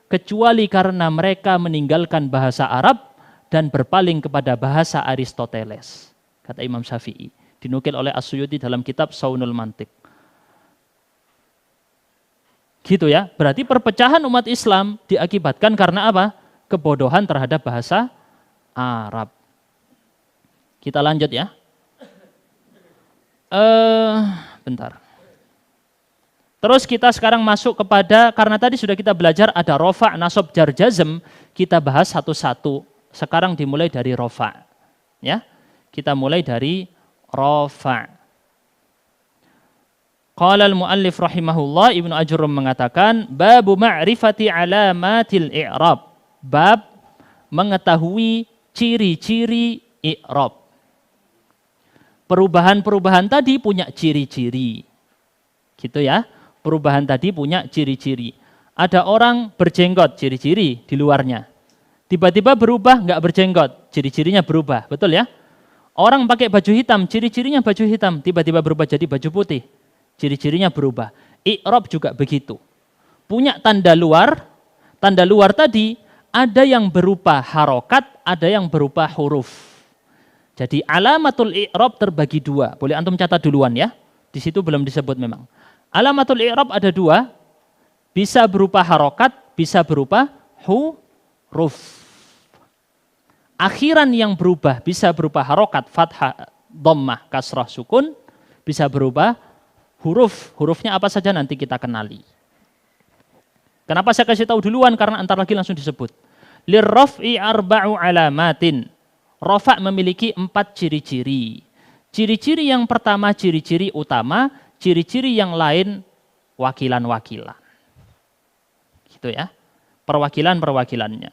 kecuali karena mereka meninggalkan bahasa Arab dan berpaling kepada bahasa Aristoteles. Kata Imam Syafi'i. Dinukil oleh As-Suyuti dalam kitab Saunul Mantiq. Gitu ya. Berarti perpecahan umat Islam diakibatkan karena apa? Kebodohan terhadap bahasa Arab. Kita lanjut ya. Bentar. Terus kita sekarang masuk kepada, karena tadi sudah kita belajar ada rofa, nasab, jar, jazm, kita bahas satu-satu. Sekarang dimulai dari rofa. Ya. Kita mulai dari rofa. Qala al-muallif rahimahullah, Ibnu Ajurrum mengatakan, babu ma'rifati alamatil i'rab. Bab mengetahui ciri-ciri i'rab. Perubahan-perubahan tadi punya ciri-ciri. Gitu ya. Perubahan tadi punya ciri-ciri. Ada orang berjenggot, ciri-ciri di luarnya. Tiba-tiba berubah, nggak berjenggot, ciri-cirinya berubah. Betul ya? Orang pakai baju hitam, ciri-cirinya baju hitam. Tiba-tiba berubah jadi baju putih, ciri-cirinya berubah. I'rab juga begitu. Punya tanda luar tadi ada yang berupa harokat, ada yang berupa huruf. Jadi alamatul i'rab terbagi dua. Boleh antum catat duluan ya. Di situ belum disebut memang. Alamatul i'rab ada dua. Bisa berupa harokat, bisa berupa huruf. Akhiran yang berubah bisa berupa harokat, fathah, dhammah, kasrah, sukun. Bisa berubah huruf. Hurufnya apa saja nanti kita kenali. Kenapa saya kasih tahu duluan? Karena antar lagi langsung disebut. Lirraf'i arba'u alamatin. Rafa' memiliki 4 ciri-ciri. Ciri-ciri yang pertama ciri-ciri utama, ciri-ciri yang lain wakilan-wakilan. Gitu ya. Perwakilan-perwakilannya.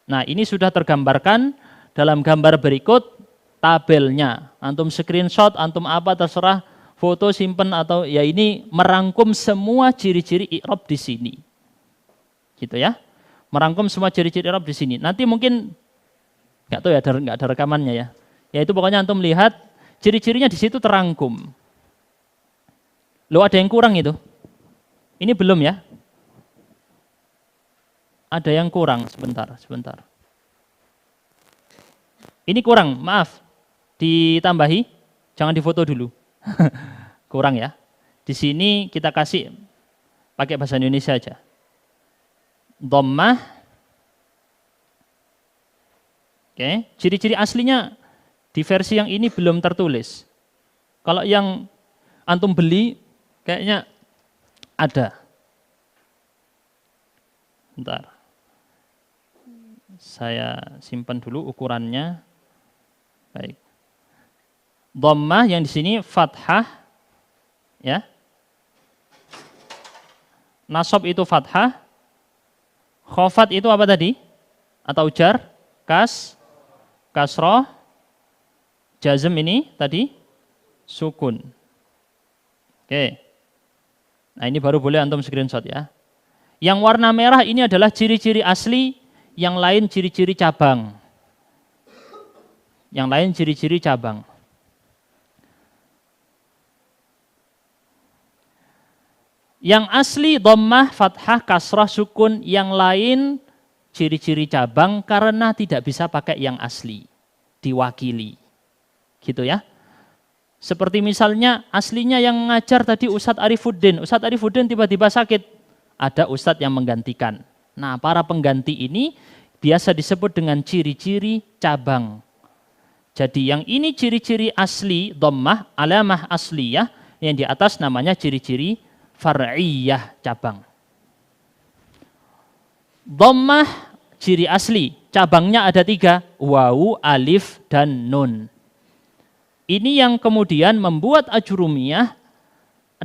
Nah, ini sudah tergambarkan dalam gambar berikut tabelnya. Antum screenshot, antum apa terserah, foto simpen atau ya, ini merangkum semua ciri-ciri i'rab di sini. Gitu ya. Merangkum semua ciri-ciri i'rab di sini. Nanti mungkin nggak tahu ya, nggak ada rekamannya ya. Ya itu pokoknya antum lihat ciri-cirinya di situ terangkum. Loh, ada yang kurang itu? Ini belum ya? Ada yang kurang, sebentar. Ini kurang, maaf. Ditambahi, jangan difoto dulu. Kurang ya. Di sini kita kasih pakai bahasa Indonesia aja. Dhammah. Oke, ciri-ciri aslinya di versi yang ini belum tertulis. Kalau yang antum beli kayaknya ada. Bentar. Saya simpan dulu ukurannya. Baik. Dhammah yang di sini fathah ya. Nasab itu fathah. Khafat itu apa tadi? Atau jar, kasroh, jazm ini tadi sukun. Oke. Nah, ini baru boleh antum screenshot ya. Yang warna merah ini adalah ciri-ciri asli, yang lain ciri-ciri cabang. Yang lain ciri-ciri cabang. Yang asli dhammah, fathah, kasrah, sukun, yang lain ciri-ciri cabang karena tidak bisa pakai yang asli, diwakili. Gitu ya. Seperti misalnya aslinya yang ngajar tadi Ustadz Arifuddin. Ustadz Arifuddin tiba-tiba sakit. Ada Ustadz yang menggantikan. Nah, para pengganti ini biasa disebut dengan ciri-ciri cabang. Jadi yang ini ciri-ciri asli, dhammah, alamah asliyah, yang di atas namanya ciri-ciri far'iyah, cabang. Dhammah ciri asli, cabangnya ada 3, wawu, alif, dan nun. Ini yang kemudian membuat Ajurumiyah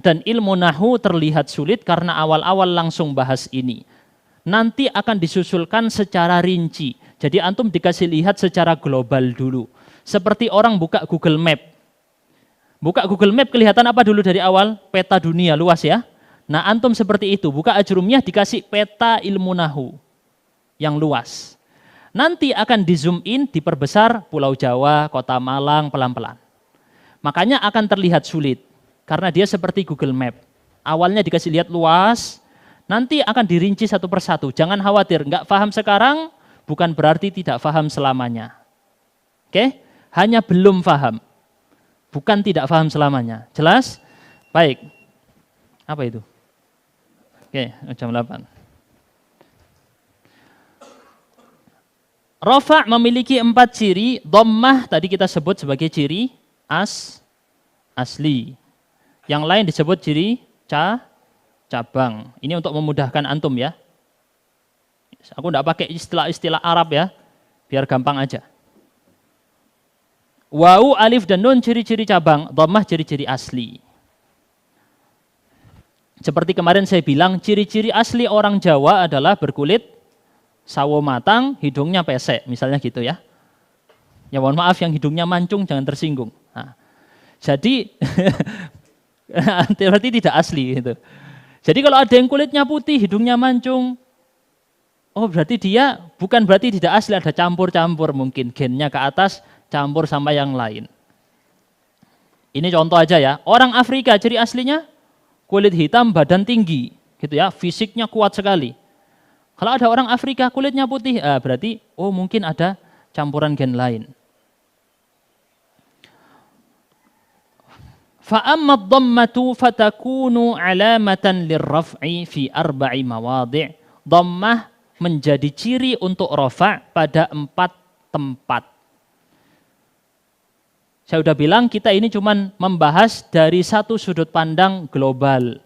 dan ilmu nahwu terlihat sulit karena awal-awal langsung bahas ini. Nanti akan disusulkan secara rinci. Jadi antum dikasih lihat secara global dulu. Seperti orang buka Google Map. Buka Google Map kelihatan apa dulu dari awal? Peta dunia luas ya. Nah, antum seperti itu, buka Ajurumiyah dikasih peta ilmu nahwu yang luas. Nanti akan di zoom in, diperbesar Pulau Jawa, Kota Malang, pelan-pelan. Makanya akan terlihat sulit. Karena dia seperti Google Map. Awalnya dikasih lihat luas, nanti akan dirinci satu persatu. Jangan khawatir, nggak paham sekarang, bukan berarti tidak paham selamanya. Oke? Hanya belum paham. Bukan tidak paham selamanya. Jelas? Baik. Apa itu? Oke, jam 8. Rafa' memiliki 4 ciri. Dhammah tadi kita sebut sebagai ciri asli. Yang lain disebut ciri cabang. Ini untuk memudahkan antum ya. Aku tidak pakai istilah-istilah Arab ya, biar gampang aja. Wawu, alif, dan nun ciri-ciri cabang, dhammah ciri-ciri asli. Seperti kemarin saya bilang, ciri-ciri asli orang Jawa adalah berkulit sawo matang, hidungnya pesek, misalnya gitu ya. Ya mohon maaf yang hidungnya mancung jangan tersinggung. Nah, jadi berarti tidak asli gitu. Jadi kalau ada yang kulitnya putih, hidungnya mancung, oh berarti dia bukan berarti tidak asli, ada campur-campur mungkin gennya ke atas campur sama yang lain. Ini contoh aja ya. Orang Afrika ciri aslinya kulit hitam, badan tinggi, gitu ya, fisiknya kuat sekali. Kalau ada orang Afrika kulitnya putih, berarti oh mungkin ada campuran gen lain. Fa'amad dhammatu fatakunu alamatan lirraf'i fi 4 mawadhi'. Dhammah menjadi ciri untuk rafa' pada 4 tempat. Saya sudah bilang kita ini cuma membahas dari satu sudut pandang global.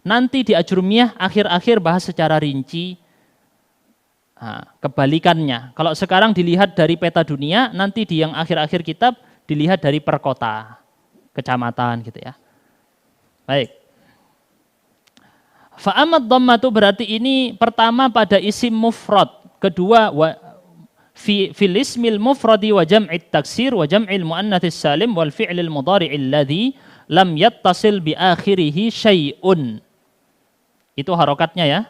Nanti di Ajrumiyah akhir-akhir bahas secara rinci. Nah, kebalikannya. Kalau sekarang dilihat dari peta dunia, nanti di yang akhir-akhir kitab dilihat dari per kota, kecamatan gitu ya. Baik. Fa'amad dhammatu berarti ini pertama pada isim mufrad, kedua fil ismil mufradi wa jam'it taksir wa jam'il muannatsis salim wal fi'lil mudhari'il ladzi lam yattasil bi akhirih syai'un. Itu harokatnya ya.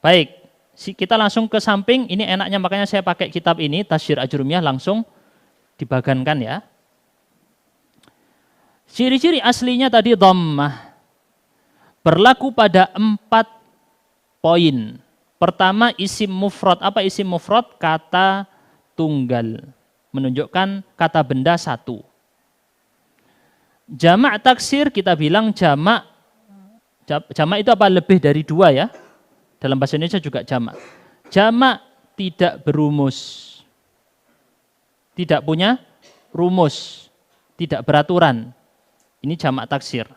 Baik, kita langsung ke samping, ini enaknya makanya saya pakai kitab ini Tasyir Ajrumiyah langsung dibagankan ya. Ciri-ciri aslinya tadi dhammah. Berlaku pada 4 poin. Pertama isim mufrad. Apa isim mufrad? Kata tunggal. Menunjukkan kata benda satu. Jamak taksir kita bilang jamak. Jamak itu apa? Lebih dari 2 ya. Dalam bahasa Indonesia juga jamak. Jamak tidak berumus. Tidak punya rumus. Tidak beraturan. Ini jamak taksir.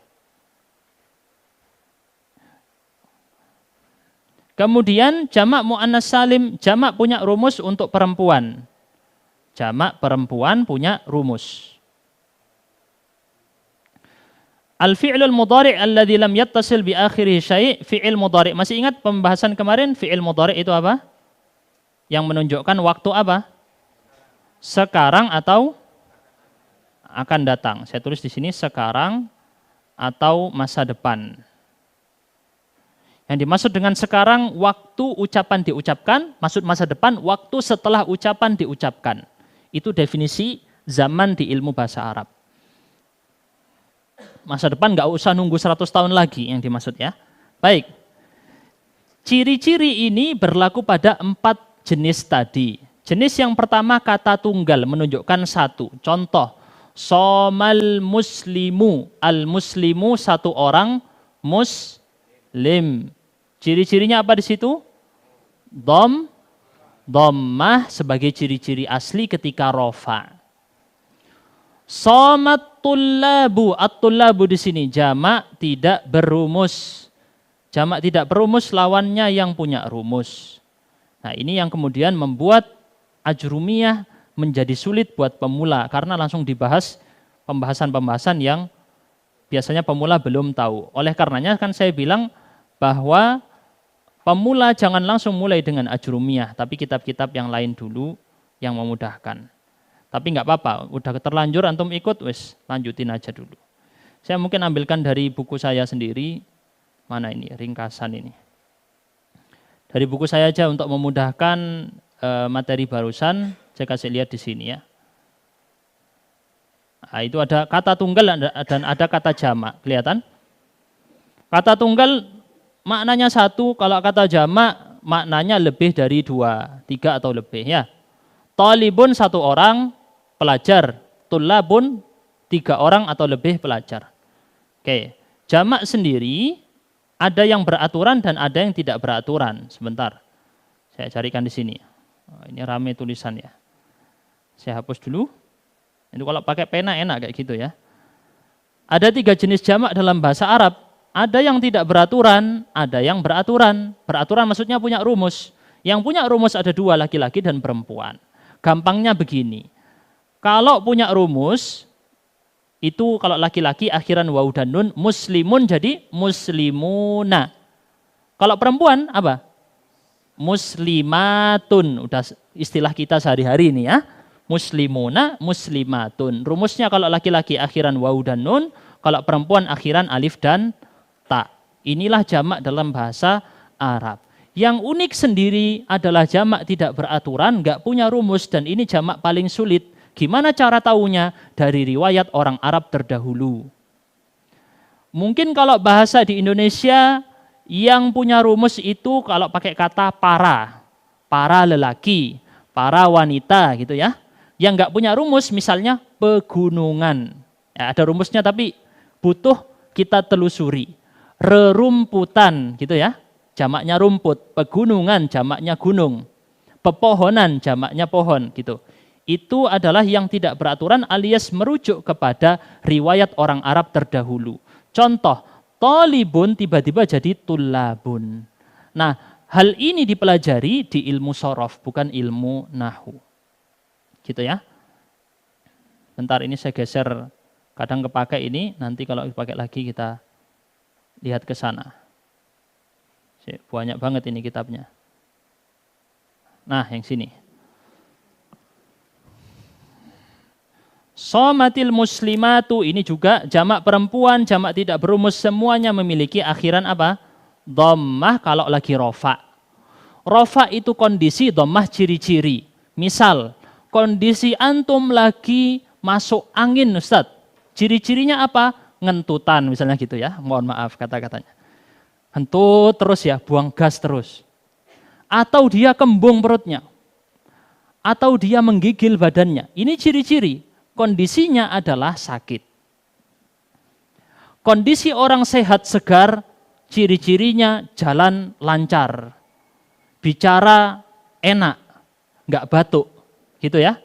Kemudian jamak muannas salim, jamak punya rumus untuk perempuan. Jamak perempuan punya rumus. Al-fi'lul mudhari' alladzi lam yattasil bi akhirih syai', fi'il mudhari'. Masih ingat pembahasan kemarin fi'il mudhari' itu apa? Yang menunjukkan waktu apa? Sekarang atau akan datang. Saya tulis di sini sekarang atau masa depan. Yang dimaksud dengan sekarang waktu ucapan diucapkan, maksud masa depan waktu setelah ucapan diucapkan. Itu definisi zaman di ilmu bahasa Arab. Masa depan nggak usah nunggu 100 tahun lagi yang dimaksud ya. Baik, ciri-ciri ini berlaku pada 4 jenis tadi. Jenis yang pertama kata tunggal menunjukkan satu. Contoh, somal muslimu, al-muslimu satu orang muslim. Ciri-cirinya apa di situ? Dhammah sebagai ciri-ciri asli ketika rafa. Shamat tullabu, at-tullabu di sini jamak tidak berumus. Jamak tidak berumus lawannya yang punya rumus. Nah, ini yang kemudian membuat Ajrumiyah menjadi sulit buat pemula karena langsung dibahas pembahasan-pembahasan yang biasanya pemula belum tahu. Oleh karenanya kan saya bilang bahwa pemula jangan langsung mulai dengan Ajrumiyah, tapi kitab-kitab yang lain dulu yang memudahkan. Tapi nggak apa-apa, udah terlanjur antum ikut, wes lanjutin aja dulu. Saya mungkin ambilkan dari buku saya sendiri, mana ini ringkasan ini. Dari buku saya aja untuk memudahkan materi barusan, saya kasih lihat di sini ya. Nah, itu ada kata tunggal dan ada kata jamak. Kelihatan? Kata tunggal maknanya satu, kalau kata jamak maknanya lebih dari 2, 3 atau lebih ya. Talibun 1 orang pelajar, tulabun 3 orang atau lebih pelajar. Oke, jamak sendiri ada yang beraturan dan ada yang tidak beraturan. Sebentar, saya carikan di sini. Oh, ini rame tulisan ya. Saya hapus dulu. Itu kalau pakai pena enak kayak gitu ya. Ada 3 jenis jamak dalam bahasa Arab. Ada yang tidak beraturan, ada yang beraturan. Beraturan maksudnya punya rumus. Yang punya rumus ada 2, laki-laki dan perempuan. Gampangnya begini. Kalau punya rumus, itu kalau laki-laki akhiran waw dan nun, muslimun jadi muslimuna. Kalau perempuan apa? Muslimatun. Udah istilah kita sehari-hari ini ya. Muslimuna, muslimatun. Rumusnya kalau laki-laki akhiran waw dan nun, kalau perempuan akhiran alif dan ta. Inilah jamak dalam bahasa Arab. Yang unik sendiri adalah jamak tidak beraturan, nggak punya rumus, dan ini jamak paling sulit. Gimana cara taunya? Dari riwayat orang Arab terdahulu. Mungkin kalau bahasa di Indonesia yang punya rumus itu kalau pakai kata para lelaki, para wanita gitu ya. Yang nggak punya rumus misalnya pegunungan. Ya, ada rumusnya tapi butuh kita telusuri. Rerumputan gitu ya. Jamaknya rumput. Pegunungan jamaknya gunung. Pepohonan jamaknya pohon gitu. Itu adalah yang tidak beraturan alias merujuk kepada riwayat orang Arab terdahulu. Contoh, talibun tiba-tiba jadi tulabun. Nah, hal ini dipelajari di ilmu sorof, bukan ilmu nahu. Gitu ya. Bentar ini saya geser, kadang kepakai ini, nanti kalau dipakai lagi kita lihat ke sana. Banyak banget ini kitabnya. Nah, yang sini. Somatil muslimatu, ini juga jamak perempuan, jamak tidak berumus, semuanya memiliki akhiran apa? Dhammah kalau lagi rofa. Rofa itu kondisi, dhammah ciri-ciri. Misal, kondisi antum lagi masuk angin Ustaz. Ciri-cirinya apa? Ngentutan misalnya gitu ya. Mohon maaf kata-katanya. Hentut terus ya, buang gas terus. Atau dia kembung perutnya. Atau dia menggigil badannya. Ini ciri-ciri. Kondisinya adalah sakit. Kondisi orang sehat segar, ciri-cirinya jalan lancar. Bicara enak, nggak batuk. Gitu ya.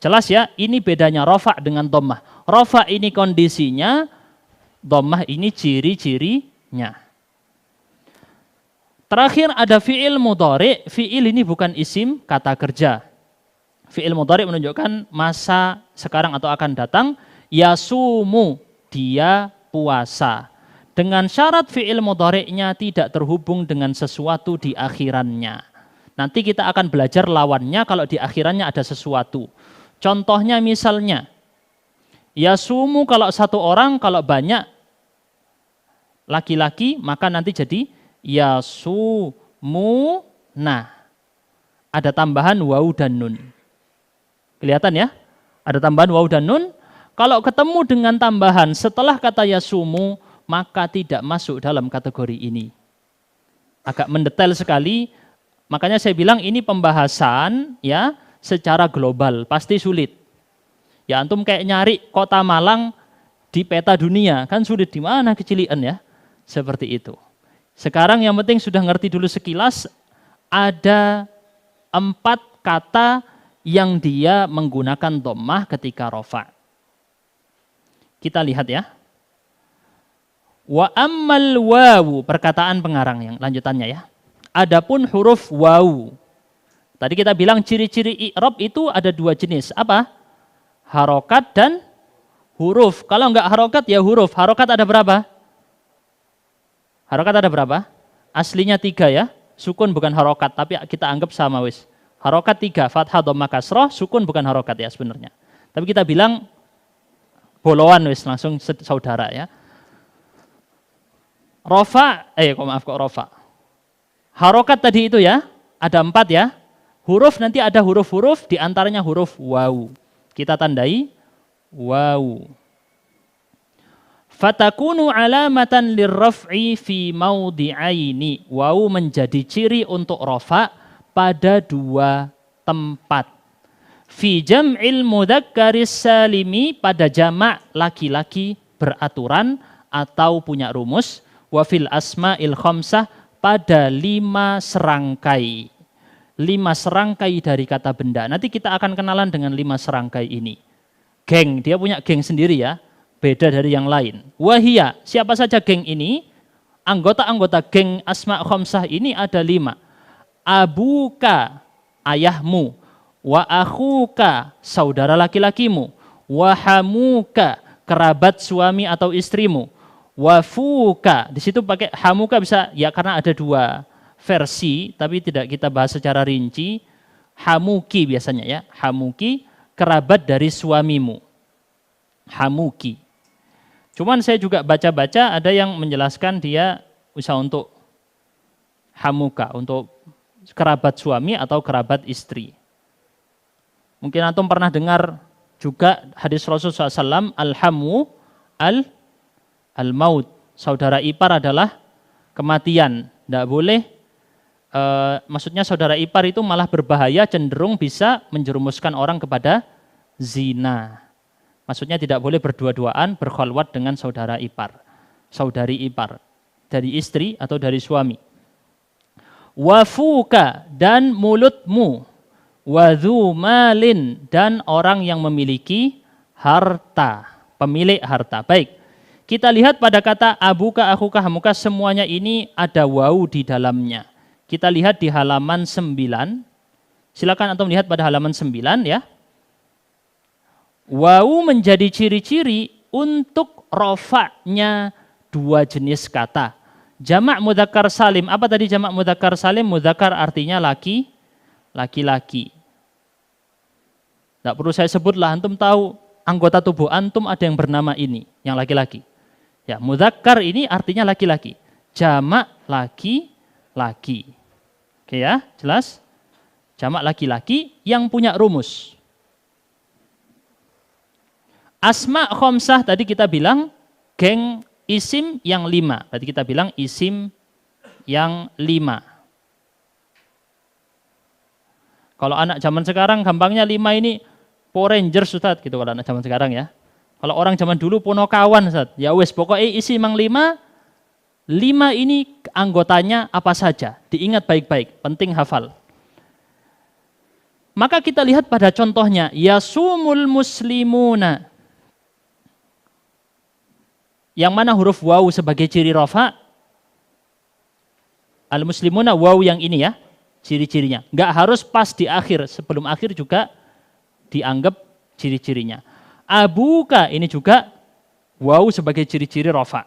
Jelas ya, ini bedanya rofa dengan dhammah. Rofa ini kondisinya, dhammah ini ciri-cirinya. Terakhir ada fi'il mudhari'. Fi'il ini bukan isim, kata kerja. Fi'il mudhari' menunjukkan masa sekarang atau akan datang. Yasumu, dia puasa. Dengan syarat fi'il mudhari'nya tidak terhubung dengan sesuatu di akhirannya. Nanti kita akan belajar lawannya kalau di akhirannya ada sesuatu. Contohnya misalnya, yasumu kalau 1 orang, kalau banyak laki-laki, maka nanti jadi yasumuna. Ada tambahan waw dan nun. Kelihatan ya? Ada tambahan waw dan nun. Kalau ketemu dengan tambahan setelah kata yasumu, maka tidak masuk dalam kategori ini. Agak mendetail sekali, makanya saya bilang ini pembahasan ya secara global, pasti sulit. Ya antum kayak nyari kota Malang di peta dunia, kan sulit, di mana kecilian ya? Seperti itu. Sekarang yang penting sudah ngerti dulu sekilas, ada 4 kata yang dia menggunakan dhammah ketika rofa. Kita lihat ya. Wa ammal wawu, perkataan pengarang yang lanjutannya ya. Adapun huruf wawu. Tadi kita bilang ciri-ciri i'rab itu ada 2 jenis. Apa? Harokat dan huruf. Kalau enggak harokat ya huruf. Harokat ada berapa? Harokat ada berapa? Aslinya 3 ya. Sukun bukan harokat, tapi kita anggap sama wis. Harokat 3, fathah, dhammah, kasroh, sukun bukan harokat ya sebenarnya. Tapi kita bilang boloan wis, langsung saudara ya. Rofa, kok rofa. Harokat tadi itu ya, ada 4 ya. Huruf nanti ada huruf-huruf, diantaranya huruf wawu. Kita tandai wawu. Fatakunu alamatan lirraf'i fi maudhi'aini. Wawu menjadi ciri untuk rafa pada dua tempat. Fi jam'il mudzakkaris salimi, pada jamak laki-laki beraturan atau punya rumus. Wa fil asma'il khamsah, pada 5 serangkai. 5 serangkai dari kata benda. Nanti kita akan kenalan dengan 5 serangkai ini. Geng, dia punya geng sendiri ya. Beda dari yang lain. Wahia, siapa saja geng ini? Anggota-anggota geng asma' khamsah ini ada 5. Abuka, ayahmu. Wa akhuka, saudara laki-lakimu. Wa hamuka, kerabat suami atau istrimu. Wa fuka, di situ pakai hamuka bisa ya karena ada 2 versi, tapi tidak kita bahas secara rinci. Hamuki biasanya ya, hamuki, kerabat dari suamimu. Hamuki. Cuman saya juga baca-baca ada yang menjelaskan dia usaha untuk hamuka, untuk kerabat suami atau kerabat istri. Mungkin antum pernah dengar juga hadis Rasulullah SAW, al-hamu al-maut. Saudara ipar adalah kematian. Tidak boleh, maksudnya saudara ipar itu malah berbahaya, cenderung bisa menjerumuskan orang kepada zina. Maksudnya tidak boleh berdua-duaan, berkholwat dengan saudara ipar, saudari ipar, dari istri atau dari suami. Wafuka, dan mulutmu. Wadhu malin, dan orang yang memiliki harta, pemilik harta. Baik, kita lihat pada kata abuka, akhuka, hamuka, semuanya ini ada wawu di dalamnya. Kita lihat di halaman 9. Silakan antum lihat pada halaman 9 ya. Wawu menjadi ciri-ciri untuk rofa'nya 2 jenis kata. Jamak mudzakkar salim. Apa tadi jamak mudzakkar salim? Mudzakkar artinya laki-laki. Tidak perlu saya sebutlah, antum tahu anggota tubuh antum ada yang bernama ini, yang laki-laki. Ya, mudzakkar ini artinya laki-laki. Jamak laki-laki. Oke ya, jelas? Jamak laki-laki yang punya rumus. Asma khamsah tadi kita bilang geng isim yang 5. Berarti kita bilang isim yang 5. Kalau anak zaman sekarang gampangnya 5 ini Power Rangers Ustaz gitu kalau anak zaman sekarang ya. Kalau orang zaman dulu Ponokawan Ustaz. Ya wes pokoknya isim yang 5. 5 ini anggotanya apa saja? Diingat baik-baik, penting hafal. Maka kita lihat pada contohnya, yasumul muslimuna. Yang mana huruf wawu sebagai ciri rafa? Al-muslimuna wawu yang ini ya, ciri-cirinya. Enggak harus pas di akhir, sebelum akhir juga dianggap ciri-cirinya. Abuka ini juga wawu sebagai ciri-ciri rafa.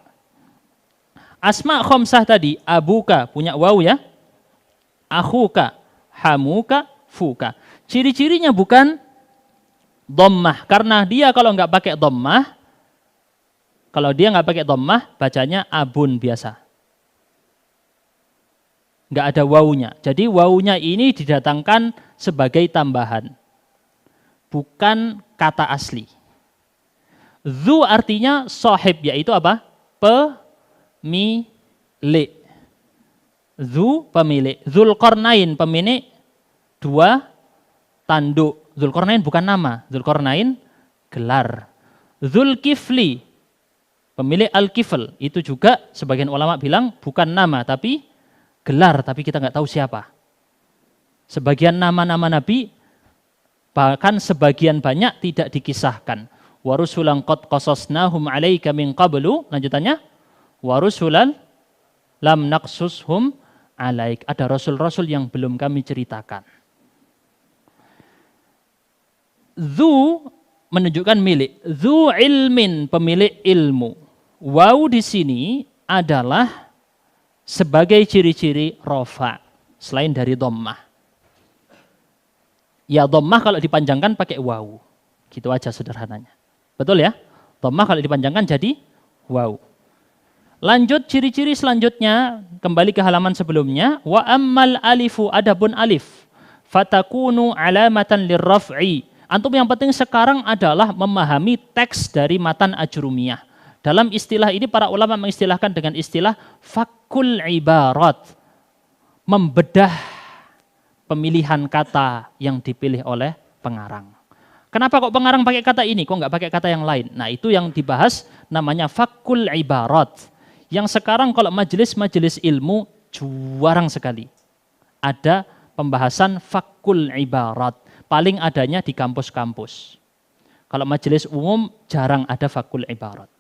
Asma khamsah tadi, abuka punya wawu ya. Akhuka, hamuka, fuka. Ciri-cirinya bukan dhammah, karena dia kalau enggak pakai dhammah, kalau dia nggak pakai dhammah, bacanya abun biasa. Nggak ada wawunya. Jadi wawunya ini didatangkan sebagai tambahan. Bukan kata asli. Dzu artinya sahib, yaitu apa? Pemilik. Dzu pemilik. Dzulqarnain pemilik 2 tanduk. Dzulqarnain bukan nama. Dzulqarnain gelar. Dzulkifli pemilik al-kifl, itu juga sebagian ulama bilang bukan nama tapi gelar, tapi kita nggak tahu siapa. Sebagian nama-nama nabi bahkan sebagian banyak tidak dikisahkan. Wa rusulan qad qasasnahum 'alaika min qablu, lanjutannya wa rusulan lam naqsushum 'alaik. Ada rasul-rasul yang belum kami ceritakan. Dzu menunjukkan milik, dzu ilmin pemilik ilmu. Wawu di sini adalah sebagai ciri-ciri rofa selain dari dhammah. Ya dhammah kalau dipanjangkan pakai wawu. Gitu aja sederhananya. Betul ya? Dhammah kalau dipanjangkan jadi wawu. Lanjut ciri-ciri selanjutnya, kembali ke halaman sebelumnya. Wa ammal alifu, adapun alif. Fatakunu alamatan lirraf'i. Antum yang penting sekarang adalah memahami teks dari matan Ajrumiyah. Dalam istilah ini para ulama mengistilahkan dengan istilah fakul ibarat. Membedah pemilihan kata yang dipilih oleh pengarang. Kenapa kok pengarang pakai kata ini, kok nggak pakai kata yang lain? Nah itu yang dibahas namanya fakul ibarat. Yang sekarang kalau majelis-majelis ilmu jarang sekali. Ada pembahasan fakul ibarat. Paling adanya di kampus-kampus. Kalau majelis umum jarang ada fakul ibarat.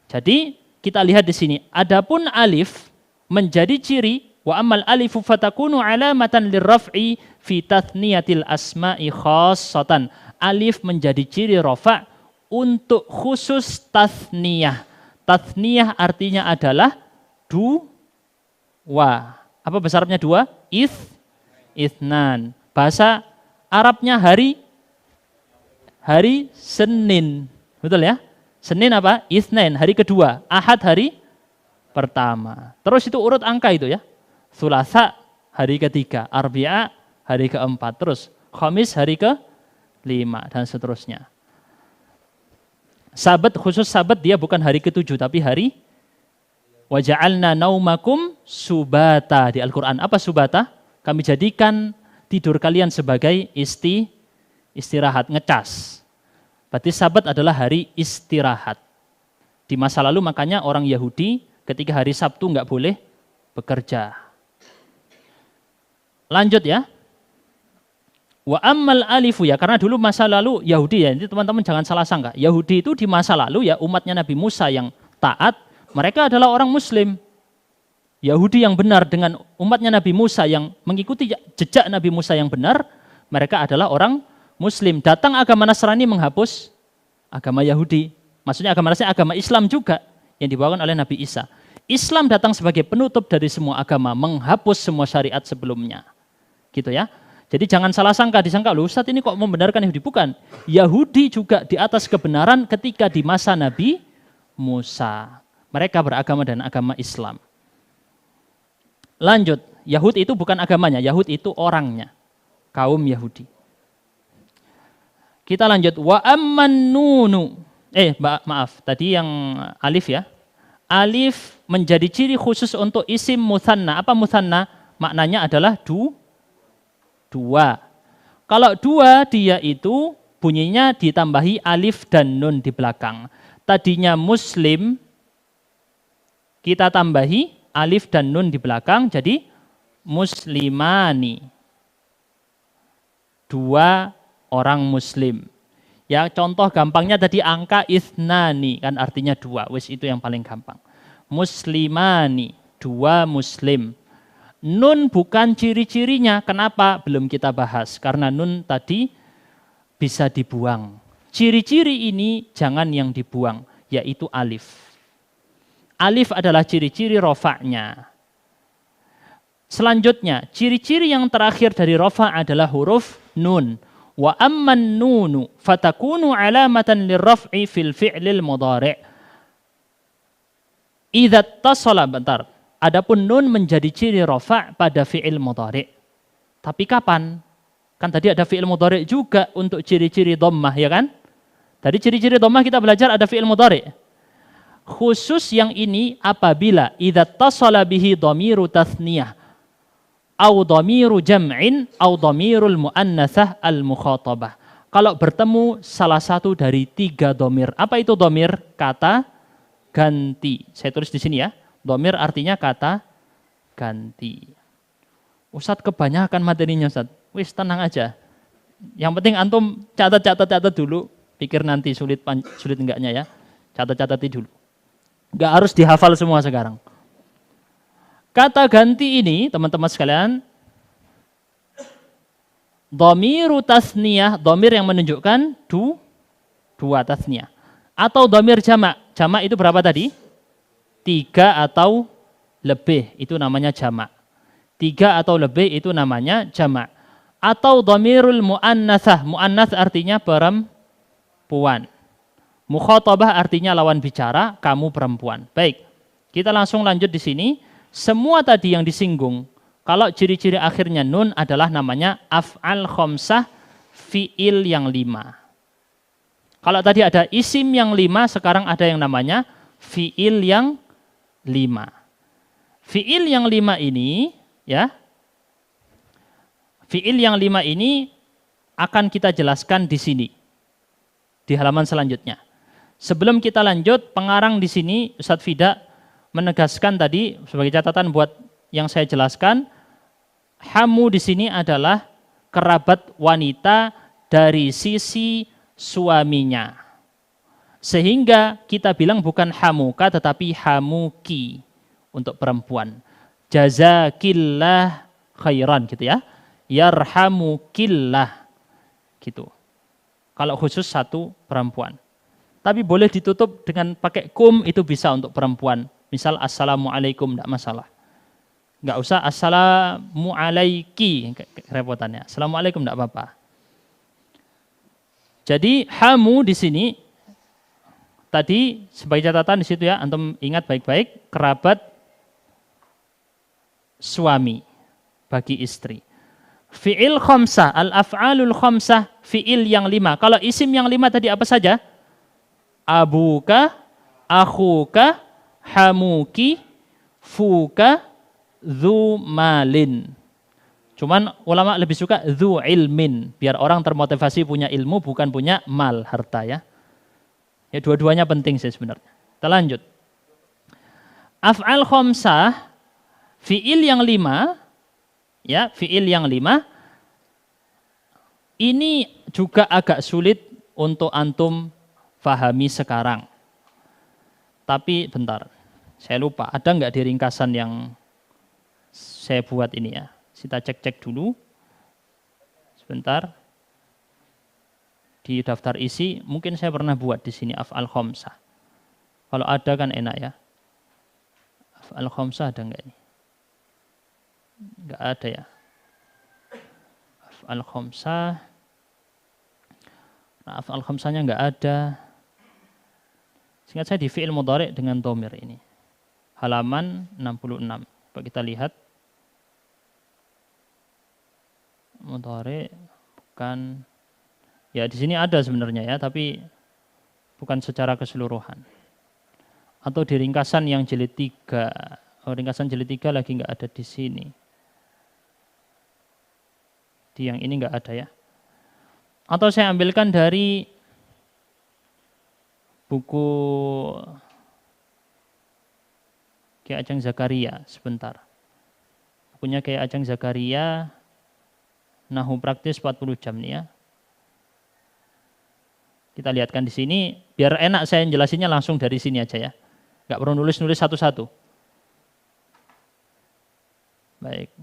Jadi kita lihat di sini, adapun alif menjadi ciri wa amal alifu fatakunu alamatan lirraf'i fi tathniyatil asma'i khassatan. Alif menjadi ciri rafa' untuk khusus tathniyah. Tathniyah artinya adalah dua. Apa bahasa Arabnya dua? Ithnan. Bahasa Arabnya hari Senin. Betul ya? Senin apa? Itsnain, hari kedua. Ahad hari pertama. Terus itu urut angka itu ya. Tsulasa hari ketiga, Arbi'a hari keempat, terus Khamis hari kelima dan seterusnya. Sabat, khusus sabat dia bukan hari ketujuh tapi hari waja'alna naumakum subata di Al-Qur'an. Apa subata? Kami jadikan tidur kalian sebagai istirahat, ngecas. Berarti sabat adalah hari istirahat. Di masa lalu makanya orang Yahudi ketika hari Sabtu nggak boleh bekerja. Lanjut ya. Wa ammal alifu ya, karena dulu masa lalu Yahudi ya, ini teman-teman jangan salah sangka. Yahudi itu di masa lalu ya umatnya Nabi Musa yang taat, mereka adalah orang Muslim. Yahudi yang benar dengan umatnya Nabi Musa yang mengikuti jejak Nabi Musa yang benar, mereka adalah orang Muslim. Datang agama Nasrani menghapus agama Yahudi. Maksudnya agama Nasrani, agama Islam juga yang dibawakan oleh Nabi Isa. Islam datang sebagai penutup dari semua agama, menghapus semua syariat sebelumnya. Gitu ya. Jadi jangan salah sangka, disangka, loh Ustaz ini kok membenarkan Yahudi. Bukan. Yahudi juga di atas kebenaran ketika di masa Nabi Musa. Mereka beragama dan agama Islam. Lanjut, Yahud itu bukan agamanya, Yahud itu orangnya. Kaum Yahudi. Kita lanjut, wa amman nunu. Maaf, tadi yang alif ya. Alif menjadi ciri khusus untuk isim mutsanna. Apa mutsanna? Maknanya adalah dua. Kalau dua dia itu bunyinya ditambahi alif dan nun di belakang. Tadinya muslim, kita tambahi alif dan nun di belakang, jadi muslimani. Dua orang muslim. Ya contoh gampangnya tadi angka ithnani, kan artinya dua. Wis itu yang paling gampang. Muslimani, dua muslim. Nun bukan ciri-cirinya. Kenapa? Belum kita bahas. Karena nun tadi bisa dibuang. Ciri-ciri ini jangan yang dibuang, yaitu alif. Alif adalah ciri-ciri rofa'nya. Selanjutnya, ciri-ciri yang terakhir dari rofa' adalah huruf nun. Wa amman nunu fatakunu alamatan lirraf'i fil fi'lil mudhari'. Idza tasala, bentar. Adapun nun menjadi ciri rofa' pada fi'il mudhari'. Tapi kapan? Kan tadi ada fi'il mudhari' juga untuk ciri-ciri dhammah, ya kan? Tadi ciri-ciri dhammah kita belajar ada fi'il mudhari'. Khusus yang ini apabila idza tasala bihi dhamiru tathniyah au dhamiru jam'in au dhamirul muannatsah al mukhatabah. Kalau bertemu salah satu dari tiga dhamir. Apa itu dhamir? Kata ganti. Saya tulis di sini ya. Dhamir artinya kata ganti. Ustadz kebanyakan materinya Ustadz. Wis tenang aja. Yang penting antum catat dulu. Pikir nanti sulit enggaknya ya. Catat dulu. Enggak harus dihafal semua sekarang. Kata ganti ini, teman-teman sekalian, dhamiru tasniyah, dhamir yang menunjukkan dua tasniyah. Atau dhamir jamak. Jamak itu berapa tadi? 3 atau lebih, itu namanya jamak. 3 atau lebih itu namanya jamak. Atau dhamirul muannatsah. Muannats artinya perempuan. Mukhatabah artinya lawan bicara, kamu perempuan. Baik, kita langsung lanjut di sini. Semua tadi yang disinggung, kalau ciri-ciri akhirnya nun adalah namanya af'al khomsah fiil yang 5. Kalau tadi ada isim yang 5, sekarang ada yang namanya fiil yang 5. Fiil yang 5 ini, ya, fiil yang 5 ini akan kita jelaskan di sini, di halaman selanjutnya. Sebelum kita lanjut, pengarang di sini, Ustadz Fida, menegaskan tadi, sebagai catatan buat yang saya jelaskan, hamu di sini adalah kerabat wanita dari sisi suaminya. Sehingga kita bilang bukan hamuka tetapi hamuki untuk perempuan. Jazakillah khairan gitu ya. Yarhamukillah gitu. Kalau khusus satu perempuan. Tapi boleh ditutup dengan pakai kum, itu bisa untuk perempuan. Misal assalamualaikum, tidak masalah. Enggak usah assalamualaiki, kerepotannya. Assalamualaikum tidak apa-apa. Jadi hamu di sini tadi sebagai catatan di situ ya, antum ingat baik-baik, kerabat suami bagi istri. Fi'il khamsah, al-af'alul khamsah, fi'il yang 5. Kalau isim yang 5 tadi apa saja? Abuka, akhuka, hamuki, fuka, dzu malin. Cuman ulama lebih suka dzu ilmin, biar orang termotivasi punya ilmu bukan punya mal, harta ya. Ya dua-duanya penting sih sebenarnya. Kita lanjut. Af'al khamsah, fi'il yang 5, ya, fi'il yang 5 ini juga agak sulit untuk antum fahami sekarang. Tapi bentar, saya lupa, ada nggak di ringkasan yang saya buat ini ya? Kita cek-cek dulu. Sebentar. Di daftar isi, mungkin saya pernah buat di sini af'al khamsah. Kalau ada kan enak ya. Af'al khamsah ada nggak ini? Nggak ada ya. Af'al khamsah. Nah, af'al khamsahnya nggak ada. Seingat saya di fi'il mudhari' dengan dhamir ini. Halaman 66. Coba kita lihat. Mudhari' bukan, ya di sini ada sebenarnya ya, tapi bukan secara keseluruhan. Atau di ringkasan yang jilid 3. Oh, ringkasan jilid 3 lagi nggak ada di sini. Di yang ini nggak ada ya. Atau saya ambilkan dari buku Kiai Ajeng Zakaria, sebentar. Bukunya Kiai Ajeng Zakaria, Nahwu praktis 40 jam nih ya. Kita lihatkan di sini, biar enak saya jelasinnya langsung dari sini aja ya. Nggak perlu nulis-nulis satu-satu. Baik.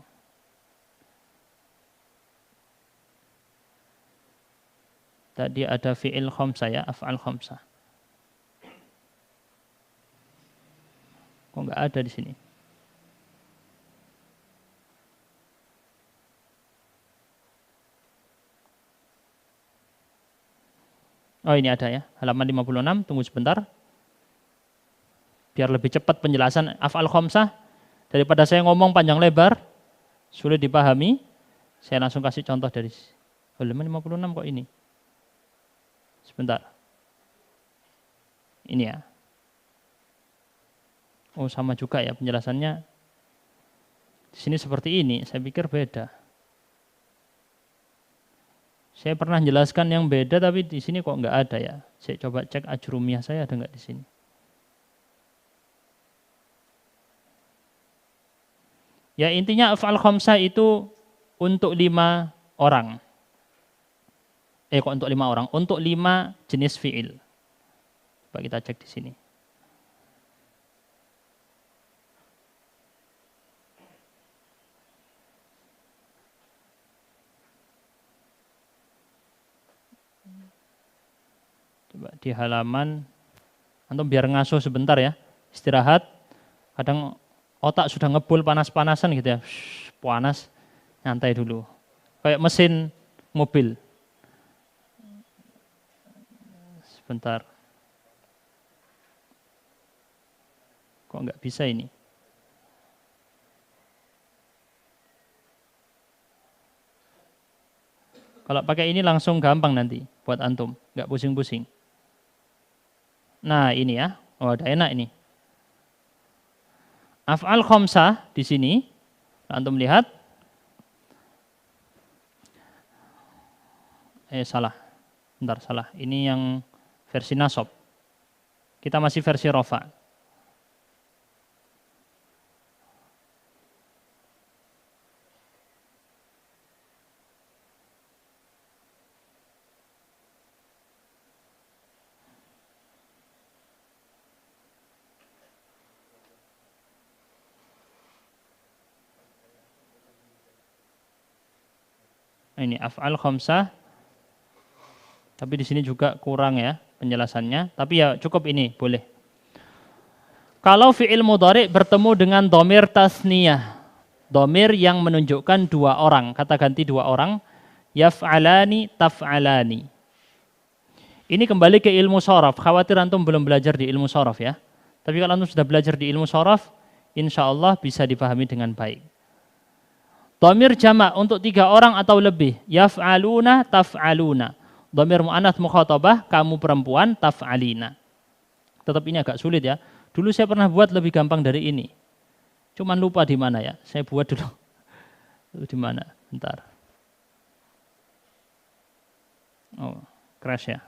Tadi ada fi'il khamsah ya, af'al khamsah. Kok nggak ada di sini? Oh ini ada ya, halaman 56, tunggu sebentar. Biar lebih cepat penjelasan af'al khamsah, daripada saya ngomong panjang lebar, sulit dipahami, saya langsung kasih contoh dari halaman 56 kok ini. Sebentar. Ini ya. Oh sama juga ya penjelasannya. Di sini seperti ini, saya pikir beda. Saya pernah jelaskan yang beda tapi di sini kok nggak ada ya. Saya coba cek ajrumiyah saya ada nggak di sini. Ya intinya af'al khamsah itu untuk 5 orang. Kok untuk 5 orang? Untuk 5 jenis fi'il. Coba kita cek di sini. Coba di halaman, antum biar ngasuh sebentar ya, istirahat. Kadang otak sudah ngebul panas-panasan gitu ya, panas, nyantai dulu. Kayak mesin mobil. Sebentar. Kok nggak bisa ini? Kalau pakai ini langsung gampang nanti buat antum, nggak pusing-pusing. Nah ini ya, oh udah enak ini. Af'al khamsah di sini, antum lihat. Salah, bentar salah. Ini yang versi nasab. Kita masih versi rofa. Ini af'al khamsah. Tapi di sini juga kurang ya penjelasannya. Tapi ya cukup ini, boleh. Kalau fi'il mudhari bertemu dengan dhamir tasniyah. Dhamir yang menunjukkan dua orang. Kata ganti dua orang. Yaf'alani, taf'alani. Ini kembali ke ilmu sharaf. Khawatir antum belum belajar di ilmu sharaf ya. Tapi kalau antum sudah belajar di ilmu sharaf, insya Allah bisa dipahami dengan baik. Dhamir jamak untuk tiga orang atau lebih. Yaf'aluna, taf'aluna. Dhamir mu'annats mukhatabah, kamu perempuan, taf'alina. Tetap ini agak sulit ya. Dulu saya pernah buat lebih gampang dari ini. Cuman lupa di mana ya. Saya buat dulu. Di mana? Bentar. Oh, crash ya.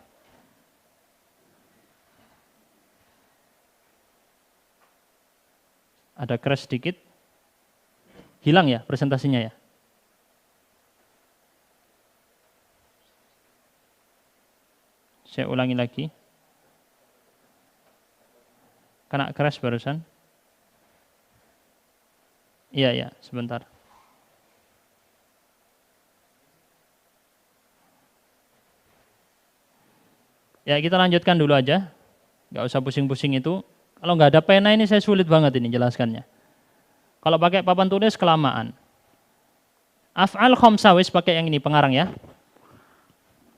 Ada crash sedikit. Hilang ya presentasinya ya. Saya ulangi lagi. Kena crash barusan. Iya, ya, sebentar. Ya, kita lanjutkan dulu aja. Nggak usah pusing-pusing itu. Kalau nggak ada pena ini saya sulit banget ini jelaskannya. Kalau pakai papan tulis kelamaan. Af'al khamsah wis pakai yang ini pengarang ya.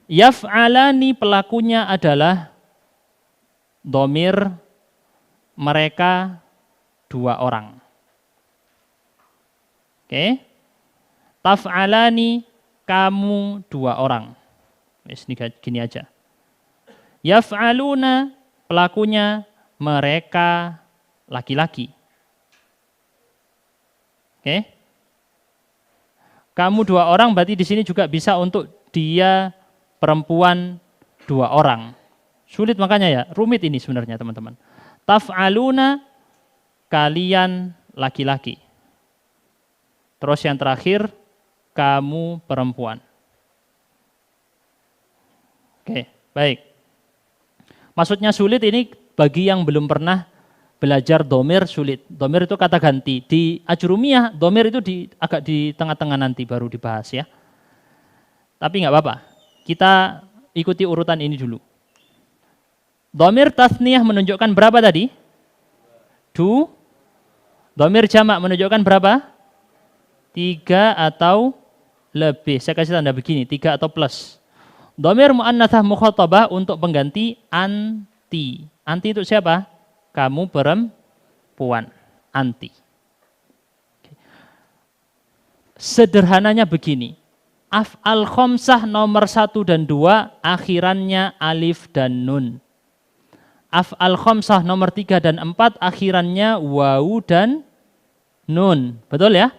Yaf'alani pelakunya adalah dhamir mereka dua orang. Oke. Taf'alani kamu dua orang. Wis gini aja. Yaf'aluna pelakunya mereka laki-laki. Oke. Kamu dua orang berarti di sini juga bisa untuk dia perempuan dua orang. Sulit makanya ya, rumit ini sebenarnya teman-teman. Taf'aluna kalian laki-laki. Terus yang terakhir kamu perempuan. Oke, baik. Maksudnya sulit ini bagi yang belum pernah belajar domir sulit. Domir itu kata ganti. Di Ajrumiyah, domir itu agak di tengah-tengah nanti baru dibahas ya. Tapi nggak apa-apa. Kita ikuti urutan ini dulu. Domir tasniyah menunjukkan berapa tadi? Domir jamak menunjukkan berapa? 3 atau lebih. Saya kasih tanda begini, 3 atau plus. Domir mu'annatsah mukhatabah untuk pengganti anti. Anti itu siapa? Kamu perempuan. Anti. Sederhananya begini. Af'al khamsah nomor 1 dan 2 akhirannya alif dan nun. Af'al khamsah nomor 3 dan 4 akhirannya wawu dan nun. Betul ya?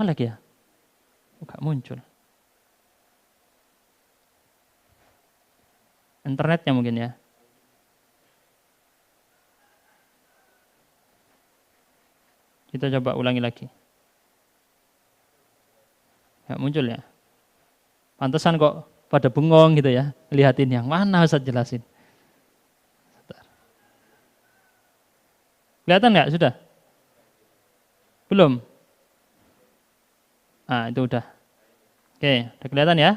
Mana lagi ya? Enggak muncul. Internetnya mungkin ya. Kita coba ulangi lagi. Nggak muncul ya. Pantesan kok pada bengong gitu ya. Lihatin yang mana Ustaz jelasin. Kelihatan nggak sudah? Belum? Ah itu udah. Oke, udah kelihatan ya.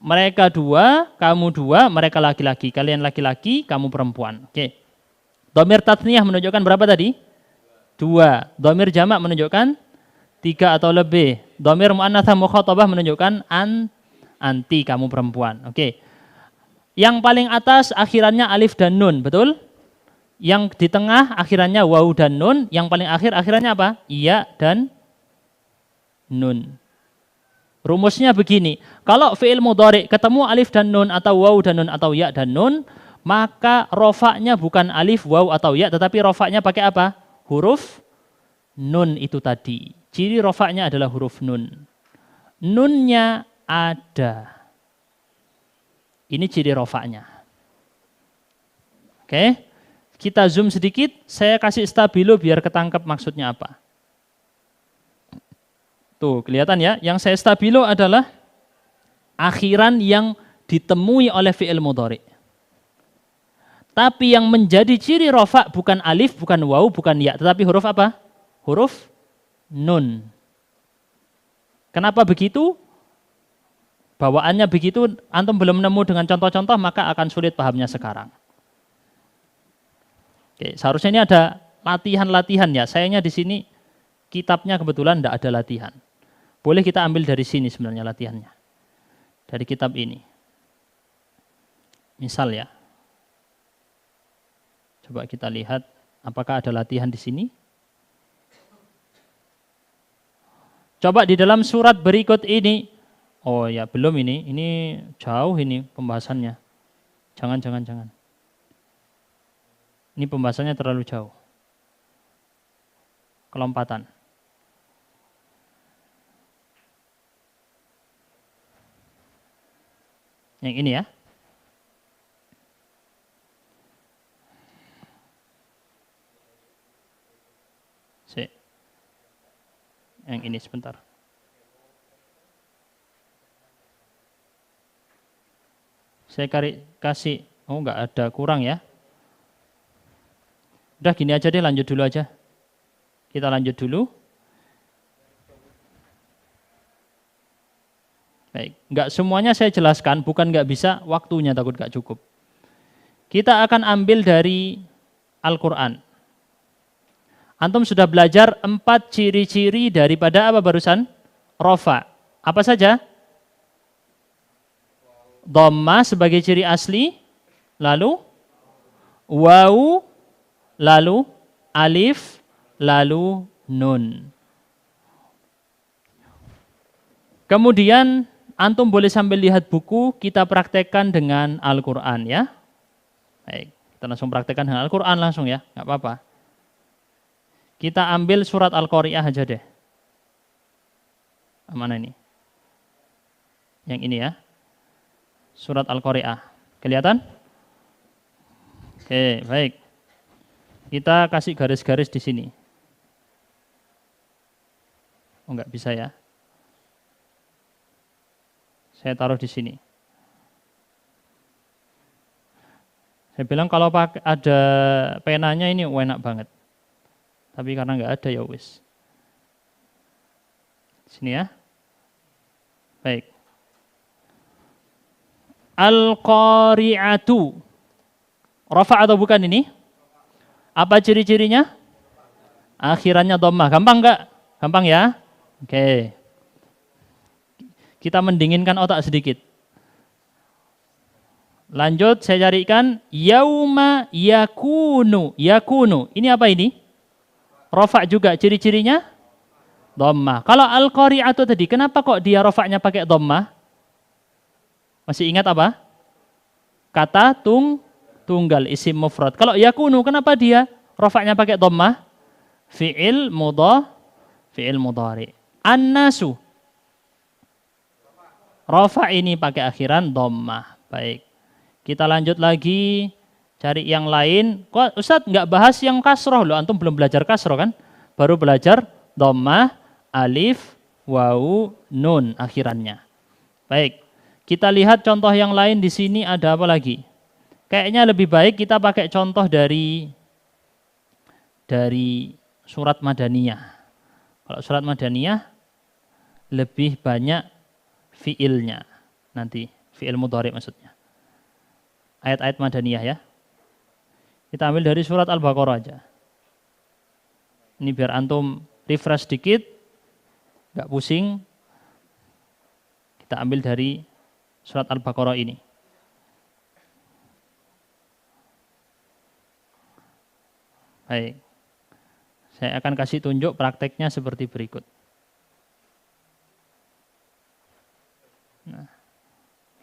Mereka dua, kamu dua, mereka laki-laki. Kalian laki-laki, kamu perempuan. Oke. Dhamir tatniyah menunjukkan berapa tadi? 2. Dhamir jamak menunjukkan 3 atau lebih. Dhamir mu'annatsah mukhatabah menunjukkan anti, kamu perempuan. Oke. Yang paling atas akhirannya alif dan nun, betul? Yang di tengah akhirannya wawu dan nun, yang paling akhir akhirannya apa? Iya dan nun. Rumusnya begini, kalau fi'il mudhari ketemu alif dan nun atau waw dan nun atau ya dan nun, maka rofaknya bukan alif, waw atau ya, tetapi rofaknya pakai apa? Huruf nun itu tadi. Ciri rofaknya adalah huruf nun. Nunnya ada. Ini ciri rofaknya. Oke, kita zoom sedikit, saya kasih stabilo biar ketangkep maksudnya apa. Tuh, kelihatan ya, yang saya stabilo adalah akhiran yang ditemui oleh fi'il mudhari. Tapi yang menjadi ciri rofa bukan alif, bukan waw, bukan ya, tetapi huruf apa? Huruf nun. Kenapa begitu? Bawaannya begitu, antum belum nemu dengan contoh-contoh, maka akan sulit pahamnya sekarang. Oke, seharusnya ini ada latihan-latihan ya. Sayangnya di sini kitabnya kebetulan tidak ada latihan. Boleh kita ambil dari sini sebenarnya latihannya. Dari kitab ini. Misal ya. Coba kita lihat apakah ada latihan di sini. Coba di dalam surat berikut ini. Oh ya, belum ini. Ini jauh ini pembahasannya. Jangan. Ini pembahasannya terlalu jauh. Kelompatan. Yang ini ya. Yang ini sebentar. Saya kasih, oh enggak ada, kurang ya. Udah gini aja deh, lanjut dulu aja. Kita lanjut dulu. Baik, enggak semuanya saya jelaskan, bukan enggak bisa, waktunya takut enggak cukup. Kita akan ambil dari Al-Quran. Antum sudah belajar 4 ciri-ciri daripada apa barusan? Rofa. Apa saja? Dhamma sebagai ciri asli, lalu waw, lalu alif, lalu nun. Kemudian antum boleh sambil lihat buku, kita praktekkan dengan Al-Quran ya. Baik, kita langsung praktekkan dengan Al-Quran langsung ya, nggak apa-apa. Kita ambil surat Al-Qari'ah aja deh. Mana ini? Yang ini ya. Surat Al-Qari'ah. Kelihatan? Oke, baik. Kita kasih garis-garis di sini. Oh, enggak bisa ya. Saya taruh di sini. Saya bilang kalau ada penanya ini enak banget. Tapi karena nggak ada ya wis. Sini ya. Baik. Al-Qari'atu. Rafa atau bukan ini? Apa ciri-cirinya? Akhirannya dhammah. Gampang nggak? Gampang ya? Oke. Kita mendinginkan otak sedikit. Lanjut saya carikan yauma yakunu. Yakunu. Ini apa ini? Rafa juga ciri-cirinya dhammah. Kalau al-qari'atu tadi, kenapa kok dia rafa'nya pakai dhammah? Masih ingat apa? Kata tunggal isim mufrad. Kalau yakunu, kenapa dia rafa'nya pakai dhammah? Fi'il mudhari. An-nasu. Rafa' ini pakai akhiran dhammah. Baik. Kita lanjut lagi. Cari yang lain. Kok Ustadz nggak bahas yang kasroh loh? Antum belum belajar kasroh kan? Baru belajar dhammah, alif, wawu, nun akhirannya. Baik. Kita lihat contoh yang lain di sini ada apa lagi? Kayaknya lebih baik kita pakai contoh dari surat Madaniyah. Kalau surat Madaniyah lebih banyak fiilnya. Nanti fiil mudhari maksudnya. Ayat-ayat Madaniyah ya. Kita ambil dari surat Al-Baqarah aja. Ini biar antum refresh sedikit, nggak pusing. Kita ambil dari surat Al-Baqarah ini. Baik. Saya akan kasih tunjuk prakteknya seperti berikut.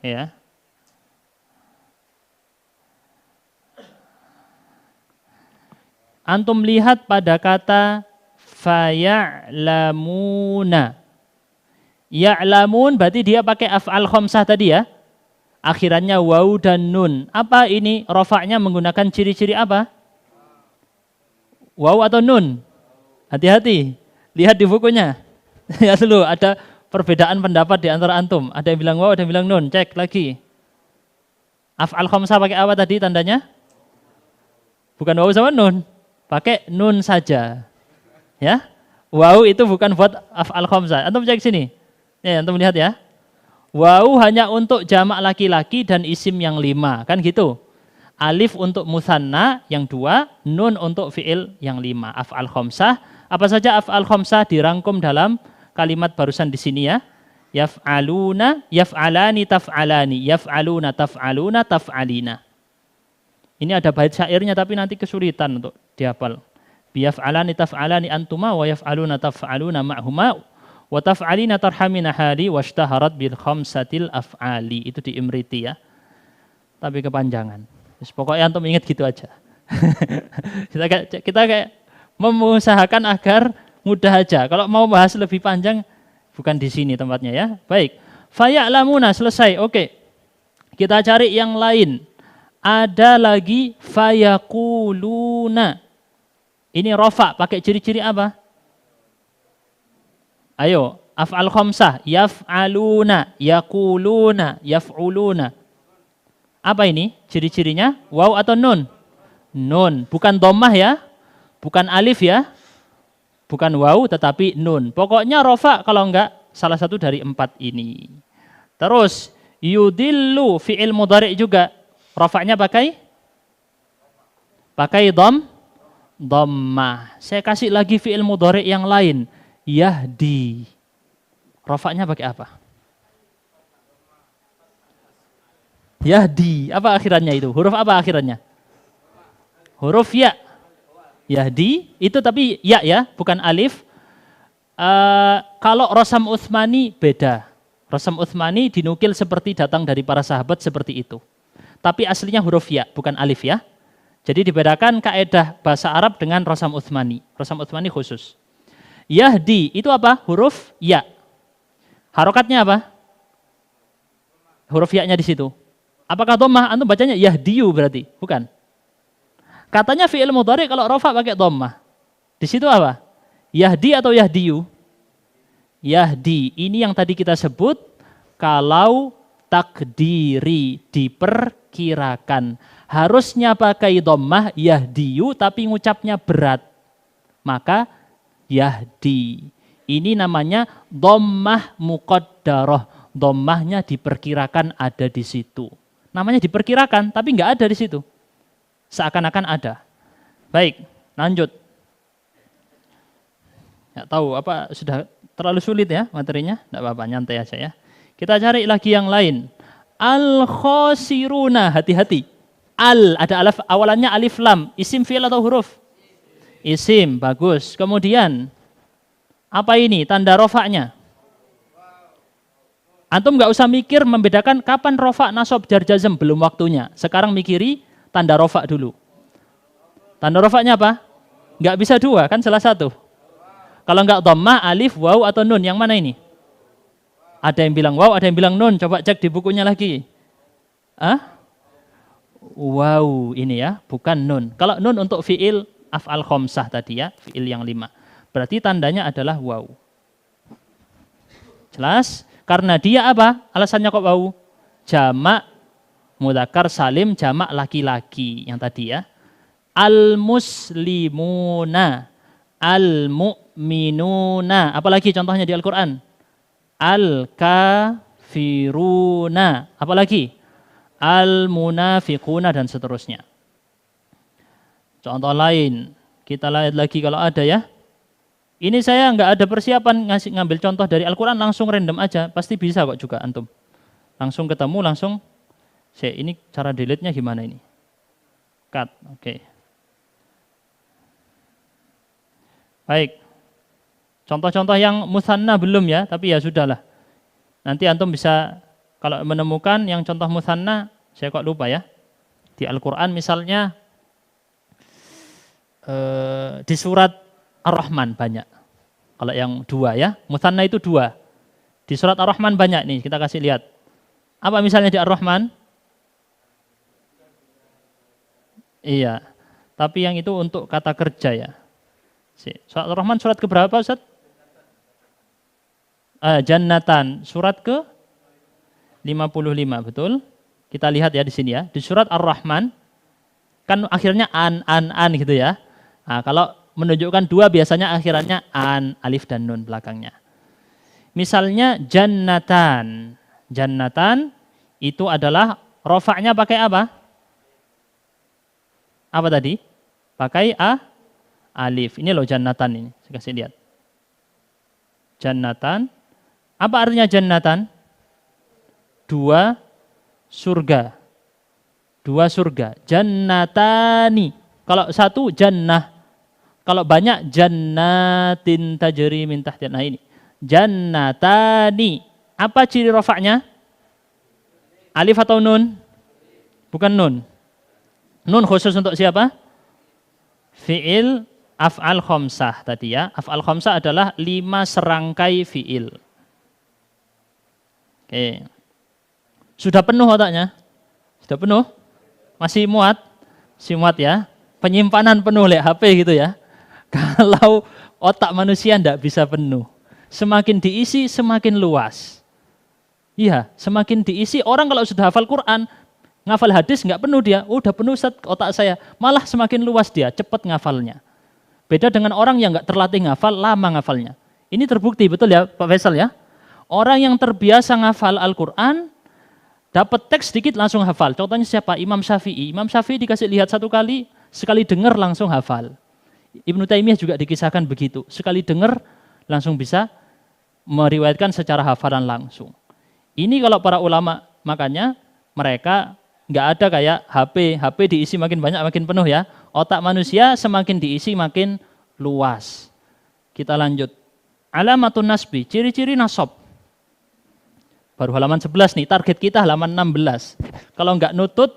Ya. Antum lihat pada kata faya'lamuna. Ya'lamun berarti dia pakai af'al khamsah tadi ya. Akhirannya waw dan nun. Apa ini? Rofaknya menggunakan ciri-ciri apa? Waw atau nun? Hati-hati. Lihat di bukunya. Ya dulu ada perbedaan pendapat di antara antum. Ada yang bilang waw, ada yang bilang nun. Cek lagi. Af'al khamsah pakai apa tadi tandanya? Bukan waw sama nun. Pakai nun saja. Ya. Waw itu bukan buat af'al khamsah. Antum cek sini. Ya, antum lihat ya. Waw hanya untuk jamak laki-laki dan isim yang 5. Kan gitu. Alif untuk musanna yang 2. Nun untuk fi'il yang 5. Af'al khamsah. Apa saja af'al khamsah dirangkum dalam kalimat barusan di sini ya. Yaf'aluna, yaf'alani, taf'alani. Yaf'aluna, taf'aluna, taf'alina. Ini ada bait syairnya tapi nanti kesulitan untuk dihafal. Biyaf'alani, taf'alani antuma wa yaf'aluna, taf'aluna ma'huma. Wa taf'alina tarhamina hali washtaharat bil khamsatil af'ali. Itu di Imriti ya. Tapi kepanjangan. Terus pokoknya antum ingat gitu aja. kita kayak mengusahakan agar mudah aja. Kalau mau bahas lebih panjang bukan di sini tempatnya ya. Baik. Faya'lamuna selesai. Oke. Kita cari yang lain. Ada lagi fayaquluna. Ini rofa pakai ciri-ciri apa? Ayo, af'al khamsah, yaf'aluna, yaquluna, yaf'uluna. Apa ini ciri-cirinya? Waw atau nun? Nun, bukan dhammah ya. Bukan alif ya. Bukan waw tetapi nun. Pokoknya rofa kalau enggak salah satu dari 4 ini. Terus yudillu fi'il mudhari' juga. Rofa'nya pakai dhammah. Saya kasih lagi fi'il mudhari' yang lain. Yahdi. Rofaknya pakai apa? Yahdi. Apa akhirannya itu? Huruf apa akhirannya? Huruf ya. Yahdi. Itu tapi ya ya, bukan alif. Kalau Rosam Utsmani beda. Rosam Utsmani dinukil seperti datang dari para sahabat seperti itu. Tapi aslinya huruf ya, bukan alif ya. Jadi dibedakan kaedah bahasa Arab dengan Rosam Utsmani. Rosam Utsmani khusus. Yahdi itu apa? Huruf ya. Harokatnya apa? Huruf ya-nya di situ. Apakah dhammah? Antum bacanya yahdiyu berarti? Bukan. Katanya fi'il mudhari kalau rafa pakai dhammah. Di situ apa? Yahdi atau yahdiyu? Yahdi. Ini yang tadi kita sebut kalau takdiri, diperkirakan. Harusnya pakai dhammah yahdiyu tapi ngucapnya berat. Maka Yahdi. Ini namanya dhammah muqaddarah. Dhammahnya diperkirakan ada di situ. Namanya diperkirakan, tapi nggak ada di situ. Seakan-akan ada. Baik, lanjut. Nggak tahu apa sudah terlalu sulit ya materinya? Nggak apa-apa, nyantai aja ya. Kita cari lagi yang lain. Al-khosiruna, hati-hati. Al, ada alif, awalannya alif lam. Isim fi'il atau huruf? Isim, bagus. Kemudian, apa ini tanda rofaknya? Antum nggak usah mikir membedakan kapan rofak, nasab, jar, jazm, belum waktunya. Sekarang mikiri tanda rofak dulu. Tanda rofaknya apa? Nggak bisa 2, kan salah satu. Kalau nggak dhammah, alif, waw, atau nun, yang mana ini? Ada yang bilang waw, ada yang bilang nun. Coba cek di bukunya lagi. Wow, ini ya, bukan nun. Kalau nun untuk fi'il af'al khamsah tadi ya, fi'il yang 5. Berarti tandanya adalah waw. Jelas? Karena dia apa? Alasannya kok waw? Jamak mudzakkar salim, jamak laki-laki yang tadi ya. Al-muslimuna, al-mu'minuna. Apalagi contohnya di Al-Qur'an? Al-kafiruna. Apalagi? Al-munafiquna dan seterusnya. Contoh lain, kita lihat lagi kalau ada ya. Ini saya nggak ada persiapan ngambil contoh dari Al-Quran, langsung random aja. Pasti bisa kok juga antum. Langsung ketemu, langsung. Ini cara delete-nya gimana ini? Cut, oke. Baik. Contoh-contoh yang musanna belum ya, tapi ya sudahlah. Nanti antum bisa Kalau menemukan yang contoh mutsanna, saya kok lupa ya. Di Al-Quran misalnya, di surat Ar-Rahman banyak. Kalau yang dua ya, mutsanna itu dua. Di surat Ar-Rahman banyak nih, kita kasih lihat. Apa misalnya di Ar-Rahman? Iya, tapi yang itu untuk kata kerja ya. Surat Ar-Rahman surat keberapa Ustaz? Jannatan, surat ke 55, betul. Kita lihat ya di sini ya. Di surat Ar-Rahman, kan akhirnya an gitu ya. Nah, kalau menunjukkan dua biasanya akhirannya an, alif dan nun belakangnya. Misalnya jannatan. Jannatan itu adalah rofaknya pakai apa? Apa tadi? Pakai alif. Ini loh jannatan ini. Saya kasih lihat. Jannatan. Apa artinya jannatan? Dua surga. Dua surga. Jannatani. Kalau satu jannah. Kalau banyak jannatin tajri min tahtiha. Nah ini. Jannatani. Apa ciri rofaknya? Alif atau nun? Bukan nun. Nun khusus untuk siapa? Fi'il af'al khomsah tadi ya. Af'al khomsah adalah 5 serangkai fi'il. Oke. Sudah penuh otaknya? Sudah penuh? Masih muat? Masih muat ya. Penyimpanan penuh oleh HP gitu ya. Kalau otak manusia tidak bisa penuh. Semakin diisi semakin luas. Iya, semakin diisi orang kalau sudah hafal Quran, ngafal hadis nggak penuh dia. Oh, udah penuh Ustaz otak saya. Malah semakin luas dia, cepat ngafalnya. Beda dengan orang yang nggak terlatih ngafal, lama ngafalnya. Ini terbukti betul ya Pak Faisal ya. Orang yang terbiasa ngafal Al-Quran, dapat teks sedikit langsung hafal. Contohnya siapa? Imam Syafi'i. Imam Syafi'i dikasih lihat satu kali, sekali dengar langsung hafal. Ibnu Taimiyah juga dikisahkan begitu. Sekali dengar langsung bisa meriwayatkan secara hafalan langsung. Ini kalau para ulama, makanya mereka nggak ada kayak HP diisi makin banyak makin penuh ya. Otak manusia semakin diisi makin luas. Kita lanjut. Alamatun nasbi, ciri-ciri nasab. Baru halaman 11 nih, target kita halaman 16. Kalau nggak nutut,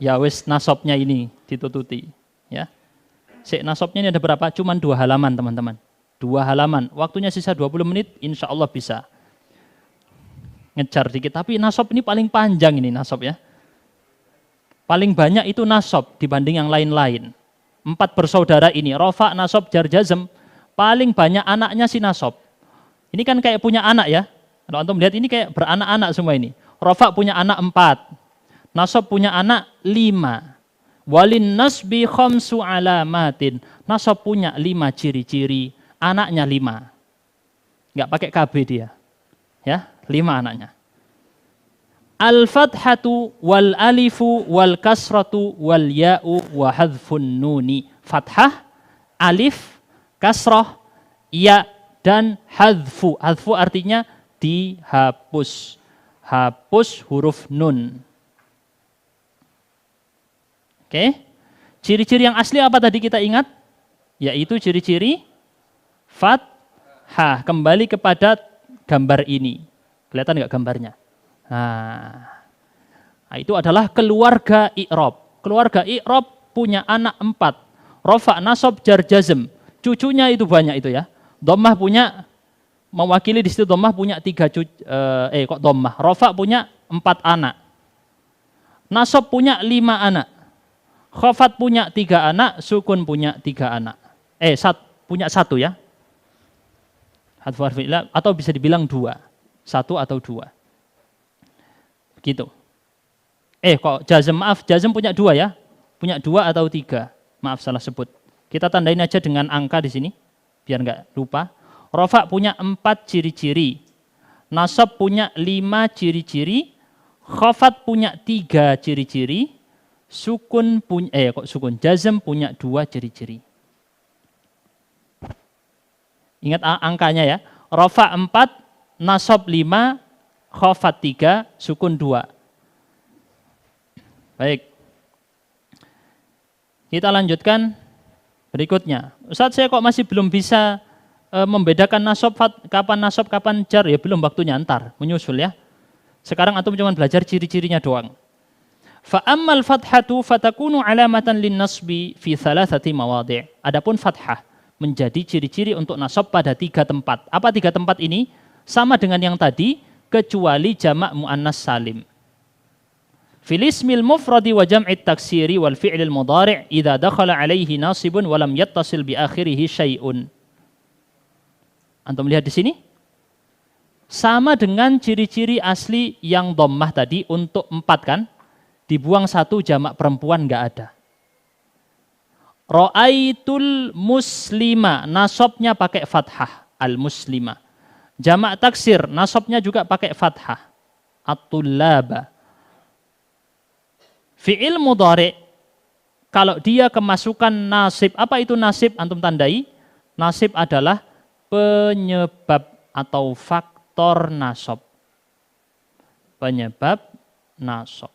ya wis nasabnya ini ditututi. Ya. Nasabnya ini ada berapa? Cuman 2 halaman teman-teman. 2 halaman, waktunya sisa 20 menit, insya Allah bisa. Ngejar dikit, tapi nasab ini paling panjang ini nasab ya. Paling banyak itu nasab dibanding yang lain-lain. 4 bersaudara ini, rofa, nasab, jar, jazm, paling banyak anaknya si nasab. Ini kan kayak punya anak ya. Kalau antum lihat ini kayak beranak-anak semua ini. Rofa punya anak 4, nasab punya anak 5. Walin nasbi khamsu alamatin. Nasab punya 5 ciri-ciri, anaknya 5. Enggak pakai KB dia. Ya, 5 anaknya. Al-fathatu wal alifu wal kasratu wal ya'u wa hadfun nuni. Fathah, alif, kasrah, ya dan hadfu. Hadfu artinya dihapus. Hapus huruf nun. Oke. Ciri-ciri yang asli apa tadi kita ingat? Yaitu ciri-ciri fathah. Kembali kepada gambar ini. Kelihatan enggak gambarnya? Nah, itu adalah keluarga i'rab. Keluarga i'rab punya anak 4. Rafa, nasab, jar, jazm. Cucunya itu banyak itu ya. Dhammah punya, mewakili di situ dhammah punya 3 cucu. Dhammah. Rafa punya 4 anak. Nasab punya 5 anak. Khafat punya 3 anak, sukun punya 3 anak. Punya 1 ya. Hadfu harfi illa, atau bisa dibilang 2. 1 atau 2. Begitu. Jazm punya 2 ya. Punya 2 atau 3. Maaf salah sebut. Kita tandain aja dengan angka di sini biar enggak lupa. Rafa punya 4 ciri-ciri. Nasab punya 5 ciri-ciri. Khafat punya 3 ciri-ciri. Sukun punya jazm punya 2 ciri-ciri. Ingat angkanya ya. Rafa 4, nasab 5, khafat 3, sukun 2. Baik. Kita lanjutkan berikutnya. Ustaz, saya kok masih belum bisa membedakan nasab, kapan jar, ya belum waktunya, ntar menyusul ya. Sekarang antum cuma belajar ciri-cirinya doang. Fa ammal fathatu fatakunu alamatan lin nasbi fi thalathati mawadhi'. Adapun fathah menjadi ciri-ciri untuk nasab pada 3 tempat. Apa 3 tempat ini? Sama dengan yang tadi, kecuali jamak muannas salim. Fil ismil mufradi wa jam'it taksiri wal fi'lil mudhari' idza dakhala alaihi nasibun wa lam yattasil bi akhirih syai'un. Antum lihat di sini? Sama dengan ciri-ciri asli yang dhammah tadi untuk 4 kan? Dibuang 1 jamak perempuan enggak ada. Ra'aitul muslima, nasabnya pakai fathah, al-muslima. Jamak taksir, nasabnya juga pakai fathah, at-tullaba. Fi'il mudhari' kalau dia kemasukan nasib, apa itu nasib? Antum tandai. Nasib adalah penyebab atau faktor nasab. Penyebab nasab.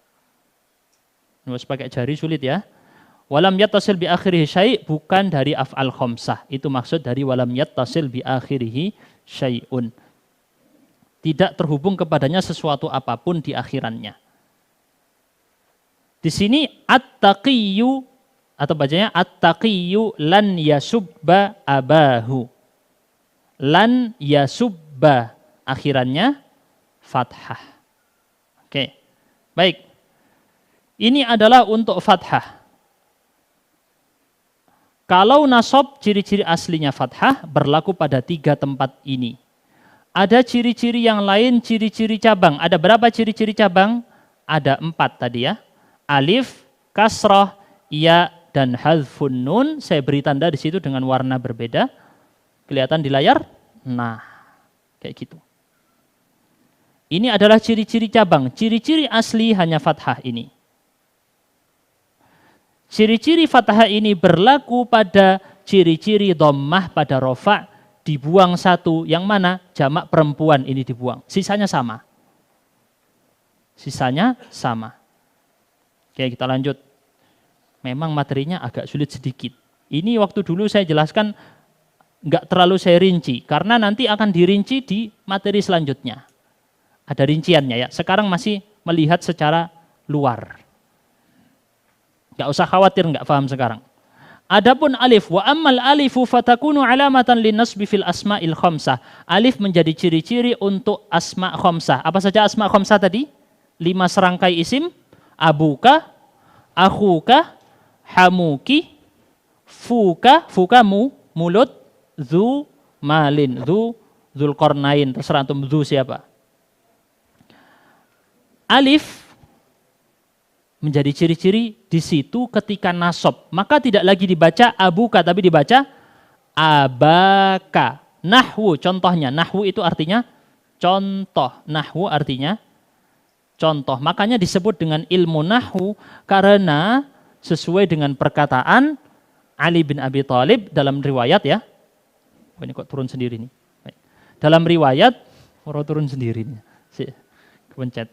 Harus pakai jari sulit ya. Walam yattasil bi akhirih syai' bukan dari af'al khamsah. Itu maksud dari walam yattasil bi akhirih syai'un. Tidak terhubung kepadanya sesuatu apapun di akhirannya. Di sini at-taqiyyu atau bacanya at-taqiyyu lan yasubba abahu. Lan yasubba akhirannya fathah. Oke. Baik. Ini adalah untuk fathah. Kalau nasab ciri-ciri aslinya fathah berlaku pada 3 tempat ini. Ada ciri-ciri yang lain, ciri-ciri cabang. Ada berapa ciri-ciri cabang? Ada 4 tadi ya. Alif, kasrah, ya, dan hadfun nun. Saya beri tanda di situ dengan warna berbeda. Kelihatan di layar? Nah, kayak gitu. Ini adalah ciri-ciri cabang. Ciri-ciri asli hanya fathah ini. Ciri-ciri fathah ini berlaku pada ciri-ciri dhammah pada rofa' dibuang 1. Yang mana? Jamak perempuan ini dibuang. Sisanya sama. Sisanya sama. Oke, kita lanjut. Memang materinya agak sulit sedikit. Ini waktu dulu saya jelaskan nggak terlalu saya rinci. Karena nanti akan dirinci di materi selanjutnya. Ada rinciannya ya. Sekarang masih melihat secara luar. Enggak usah khawatir enggak paham sekarang. Adapun alif wa ammal alifu fatakunu alamatan linnasbi fil asma'il khamsah. Alif menjadi ciri-ciri untuk asma' khamsah. Apa saja asma' khamsah tadi? 5 serangkai isim. Abuka, akhuka, hamuki, fuka, mulut, zu, malin, Dzulqarnain. Terserah antum zu siapa. Alif menjadi ciri-ciri di situ ketika nasab. Maka tidak lagi dibaca abuka, tapi dibaca abaka. Nahwu contohnya. Nahwu itu artinya contoh. Nahwu artinya contoh. Makanya disebut dengan ilmu nahwu karena sesuai dengan perkataan Ali bin Abi Thalib dalam riwayat ya. Oh, ini kok turun sendiri nih. Dalam riwayat, turun sendiri nih. Kepencet.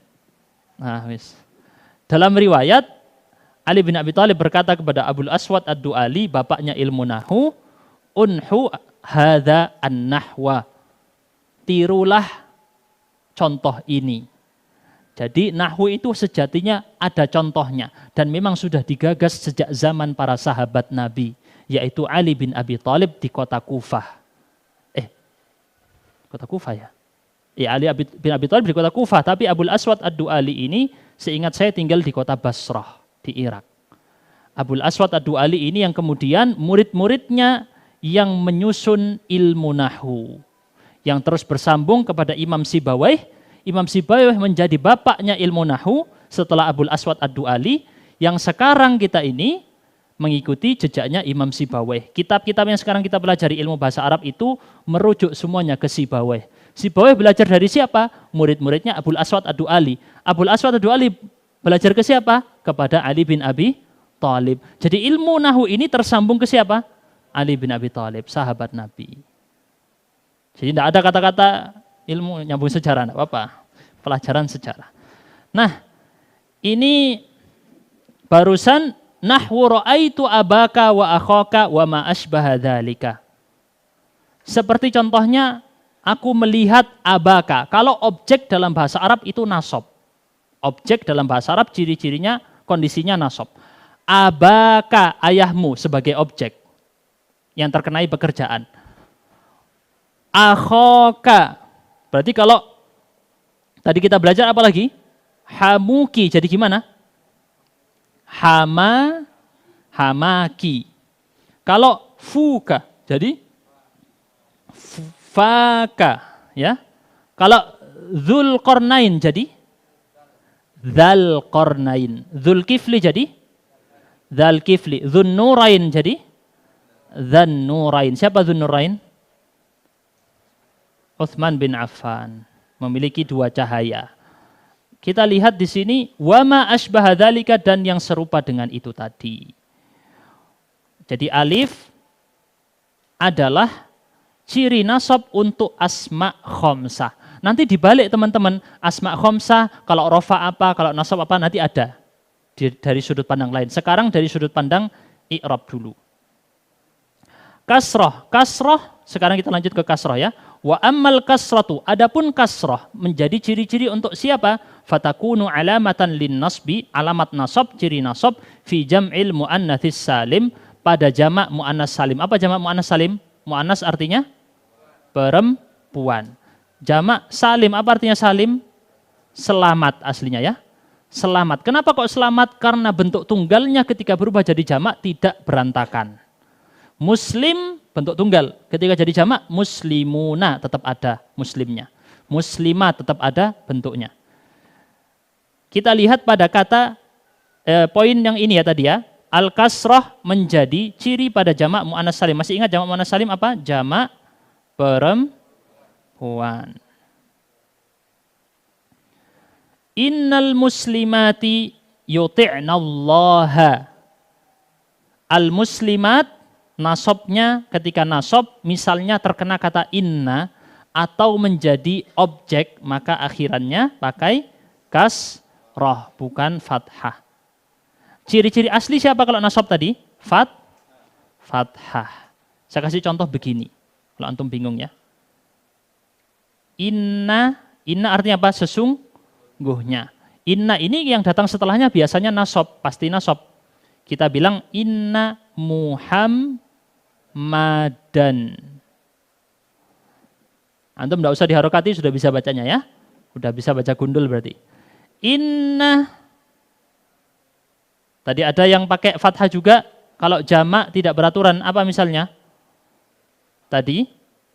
Nah, wis. Dalam riwayat, Ali bin Abi Thalib berkata kepada Abul Aswad ad-Du'ali, bapaknya ilmu nahwu, unhu hadza an-nahwa. Tirulah contoh ini. Jadi nahwu itu sejatinya ada contohnya. Dan memang sudah digagas sejak zaman para sahabat Nabi. Yaitu Ali bin Abi Thalib di kota Kufah. Kota Kufah ya? Ya, Ali bin Abi Thalib di kota Kufah. Tapi Abul Aswad ad-Du'ali ini seingat saya tinggal di kota Basrah, di Irak. Abul Aswad ad-Du'ali ini yang kemudian murid-muridnya yang menyusun ilmu nahwu. Yang terus bersambung kepada Imam Sibawayh. Imam Sibawayh menjadi bapaknya ilmu nahwu setelah Abul Aswad ad-Du'ali. Yang sekarang kita ini mengikuti jejaknya Imam Sibawayh. Kitab-kitab yang sekarang kita pelajari ilmu bahasa Arab itu merujuk semuanya ke Sibawayh. Sibawayh belajar dari siapa? Murid-muridnya Abul Aswad ad-Du'ali. Abul Aswad ad-Du'ali belajar ke siapa? Kepada Ali bin Abi Thalib. Jadi ilmu nahwu ini tersambung ke siapa? Ali bin Abi Thalib, sahabat Nabi. Jadi tidak ada kata-kata ilmu nyambung sejarah, tidak apa-apa. Pelajaran sejarah. Nah, ini barusan nahwu ra'aitu abaka wa akhaka wa ma asbaha dzalika. Seperti contohnya Aku melihat abaka. Kalau objek dalam bahasa Arab itu nasab. Objek dalam bahasa Arab ciri-cirinya kondisinya nasab. Abaka, ayahmu sebagai objek yang terkenai pekerjaan. Akhoka. Berarti kalau tadi kita belajar apa lagi? Hamuki. Jadi gimana? Hamaki. Kalau fuka, jadi faka, ya. Kalau Dzulqarnain jadi Dzalqarnain. Dzulkifli jadi Dzalkifli. Dzunnurain jadi Dzannurain. Siapa Dzunnurain? Utsman bin Affan, memiliki 2 cahaya. Kita lihat di sini wama asbaha dzalika, dan yang serupa dengan itu tadi. Jadi alif adalah ciri nasab untuk asma khamsah. Nanti dibalik teman-teman, asma khamsah kalau rofa apa, kalau nasab apa nanti ada dari sudut pandang lain. Sekarang dari sudut pandang i'rab dulu. Kasrah, sekarang kita lanjut ke kasrah ya. Wa ammal kasratu, adapun kasrah menjadi ciri-ciri untuk siapa? Fatakunu alamatan lin nasbi, alamat nasab, ciri nasab fi jam'il muannatsis salim, pada jamak muannas salim. Apa jamak muannas salim? Muannas artinya perempuan. Jamak salim, apa artinya salim? Selamat aslinya ya. Selamat. Kenapa kok selamat? Karena bentuk tunggalnya ketika berubah jadi jamak tidak berantakan. Muslim bentuk tunggal, ketika jadi jamak muslimuna tetap ada muslimnya. Muslimah tetap ada bentuknya. Kita lihat pada kata poin yang ini ya tadi ya. Al-kasrah menjadi ciri pada jamak muannas salim. Masih ingat jamak muannas salim apa? Jamak perempuan. Innal muslimati yuti'nallaha. Al-muslimat nasabnya ketika nasab misalnya terkena kata inna atau menjadi objek, maka akhirannya pakai kasrah bukan fathah. Ciri-ciri asli siapa kalau nasab tadi? Fathah. Saya kasih contoh begini, kalau antum bingung ya. Inna artinya apa? Sesungguhnya. Inna ini yang datang setelahnya biasanya nasab, pasti nasab. Kita bilang inna Muhammadan. Antum tidak usah diharokati, sudah bisa bacanya ya. Sudah bisa baca gundul berarti. Inna. Tadi ada yang pakai fathah juga. Kalau jamak tidak beraturan, apa misalnya? Tadi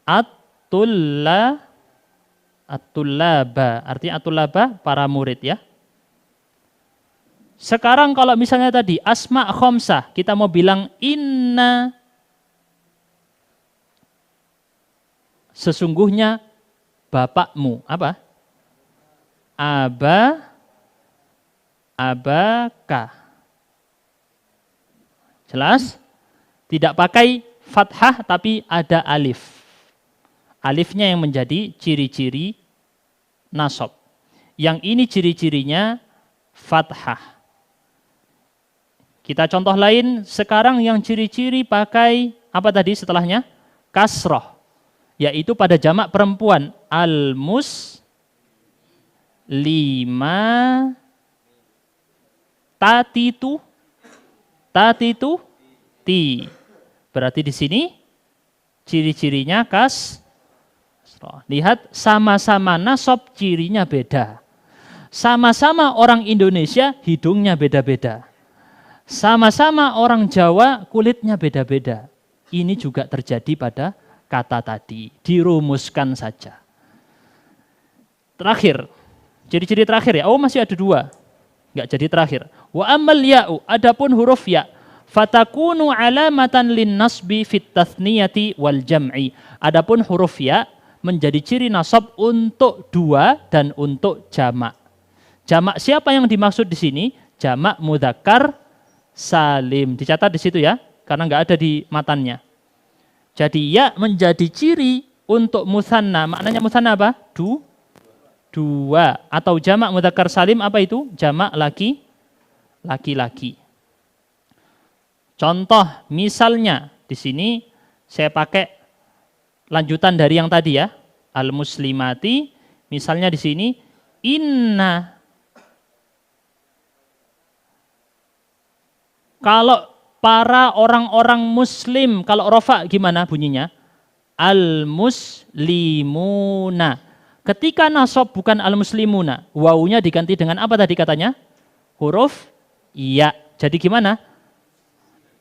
at-tullaba. Artinya at-tullaba para murid ya. Sekarang kalau misalnya tadi asma khamsah, kita mau bilang inna, sesungguhnya bapakmu, apa? Abaka. Jelas? Tidak pakai fathah tapi ada alif. Alifnya yang menjadi ciri-ciri nasab. Yang ini ciri-cirinya fathah. Kita contoh lain, sekarang yang ciri-ciri pakai apa tadi setelahnya? Kasrah, yaitu pada jamak perempuan. Al-muslimati. Tatitu ti. Berarti di sini ciri-cirinya kasrah. Lihat, sama-sama nasab cirinya beda. Sama-sama orang Indonesia hidungnya beda-beda. Sama-sama orang Jawa kulitnya beda-beda. Ini juga terjadi pada kata tadi. Dirumuskan saja. Terakhir. Ciri-ciri terakhir ya. Oh masih ada 2. Enggak jadi terakhir. Wa ammal ya'u. Adapun huruf ya. Fatakunu alamatan lin nasbi fit tathniyati wal jam'i. Adapun huruf ya menjadi ciri nasab untuk 2 dan untuk jamak. Jamak siapa yang dimaksud di sini? Jamak mudzakkar salim. Dicatat di situ ya, karena nggak ada di matannya. Jadi ya menjadi ciri untuk musanna. Maknanya musanna apa? 2. Atau jamak mudzakkar salim apa itu? Jamak laki-laki. Contoh misalnya di sini saya pakai lanjutan dari yang tadi ya. Al-muslimati, misalnya di sini inna. Kalau para orang-orang muslim, kalau rofa gimana bunyinya? Al-muslimuna. Ketika nasab bukan al-muslimuna, wawunya diganti dengan apa tadi katanya? Huruf ya. Jadi gimana?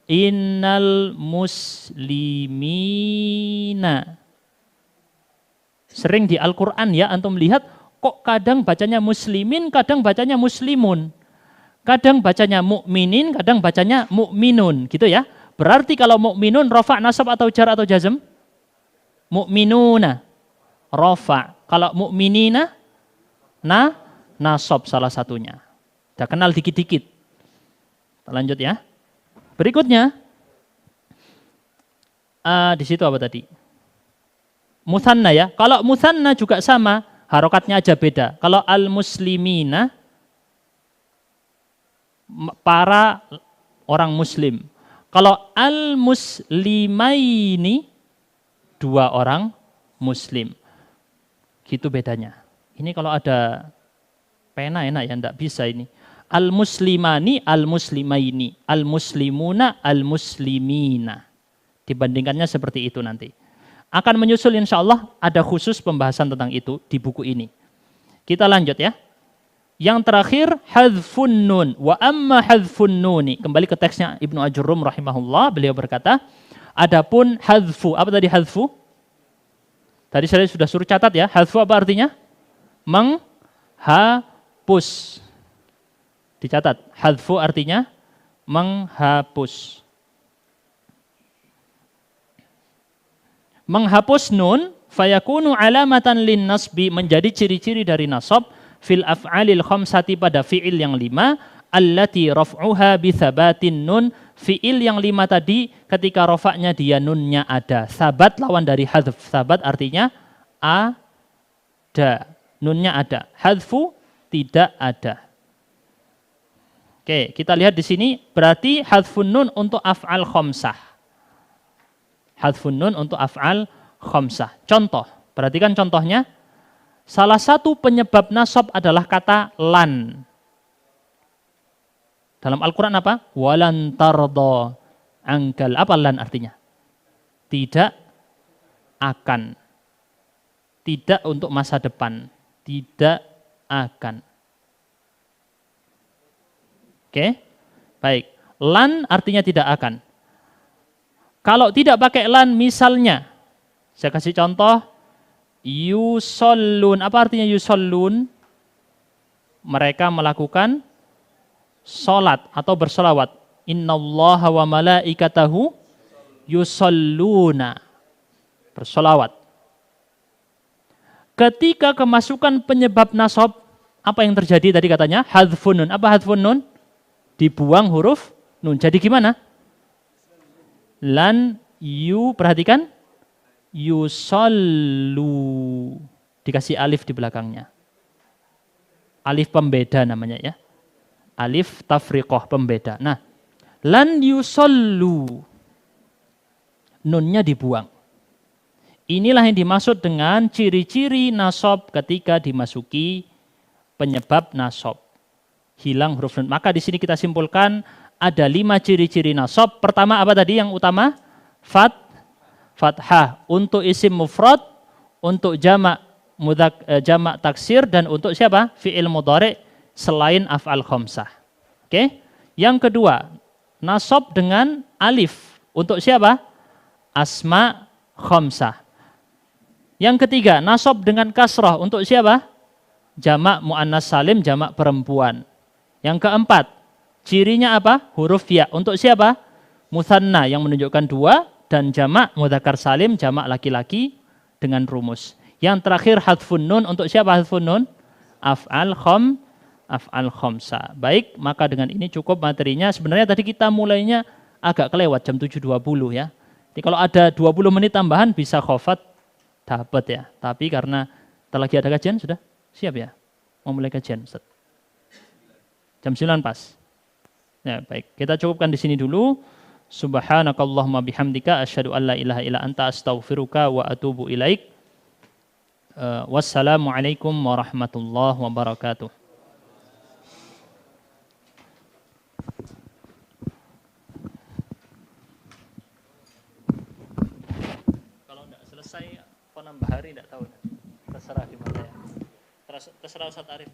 Innal muslimina. Sering di Al-Quran ya, antum lihat kok kadang bacanya muslimin, kadang bacanya muslimun. Kadang bacanya mukminin, kadang bacanya mukminun, gitu ya. Berarti kalau mukminun rafa, nasab atau jar atau jazm? Mukminuna. Rafa. Kalau mukminina nasab salah satunya. Sudah kenal dikit-dikit. Lanjut ya. Berikutnya di situ apa tadi? Musanna ya. Kalau musanna juga sama, harokatnya aja beda. Kalau al-muslimina, para orang muslim. Kalau al-muslimaini, dua orang muslim. Gitu bedanya. Ini kalau ada pena enak ya, enggak bisa ini. Al-muslimani, al-muslimaini, al-muslimuna, al-muslimina. Dibandingkannya seperti itu nanti. Akan menyusul insya Allah ada khusus pembahasan tentang itu di buku ini. Kita lanjut ya. Yang terakhir, hadfun nun. Wa amma hadfun nuni. Kembali ke teksnya Ibnu Ajurrum rahimahullah. Beliau berkata, adapun hadfu. Apa tadi hadfu? Tadi saya sudah suruh catat ya. Hadfu apa artinya? Menghapus. Dicatat. Hadfu artinya menghapus. Menghapus nun, fayakunu alamatan lin nasbi, menjadi ciri-ciri dari nasab, fil af'alil khamsati, pada fi'il yang 5, allati raf'uha bithabatin nun, fi'il yang 5 tadi ketika rafa'nya dia nunnya ada. Sabat lawan dari hadf. Sabat artinya ada. Nunnya ada. Hadfu tidak ada. Oke, kita lihat di sini berarti hadfun nun untuk af'al khamsah. Hadfun nun untuk af'al khamsah. Contoh, perhatikan contohnya. Salah satu penyebab nasab adalah kata lan. Dalam Al-Quran apa? Walan tardo angkal. Apa lan artinya? Tidak akan. Tidak untuk masa depan. Tidak akan. Oke? Baik. Lan artinya tidak akan. Kalau tidak pakai lan, misalnya, saya kasih contoh, yusallun. Apa artinya yusallun? Mereka melakukan sholat atau bersolawat. Innallaha wa malaikatahu yusalluna. Bersolawat. Ketika kemasukan penyebab nasab, apa yang terjadi tadi katanya? Hadfun nun. Apa hadfun nun? Dibuang huruf nun. Jadi gimana? Lan perhatikan, yusallu, dikasih alif di belakangnya. Alif pembeda namanya ya. Alif tafriqah pembeda. Nah, lan yusallu, nunnya dibuang. Inilah yang dimaksud dengan ciri-ciri nasab ketika dimasuki penyebab nasab. Hilang huruf nun. Maka di sini kita simpulkan ada 5 ciri-ciri nasab. Pertama apa tadi yang utama? Fathah untuk isim mufrad, untuk jamak taksir, dan untuk siapa? Fi'il mudhari selain af'al khamsah. Oke? Yang kedua, nasab dengan alif. Untuk siapa? Asma khamsah. Yang ketiga, nasab dengan kasrah. Untuk siapa? Jamak muannas salim, jamak perempuan. Yang keempat, cirinya apa? Huruf ya. Untuk siapa? Musanna yang menunjukkan 2, dan jamak mudzakkar salim, jamak laki-laki dengan rumus. Yang terakhir hadfun nun. Untuk siapa hadfun nun? Af'al khamsa. Baik, maka dengan ini cukup materinya. Sebenarnya tadi kita mulainya agak kelewat jam 7.20 ya. Jadi kalau ada 20 menit tambahan bisa khofat dapat ya. Tapi karena lagi ada kajian sudah siap ya? Mau mulai kajian Ustaz? Jam 9 pas. Ya, baik. Kita cukupkan di sini dulu. Subhanakallahumma bihamdika asyhadu an la ilaha illa anta astaghfiruka wa atubu ilaik. Wassalamualaikum warahmatullahi wabarakatuh. Kalau tidak selesai, apa nambah hari tidak tahu. Terserah gimana ya. Terserah Ustaz Arif.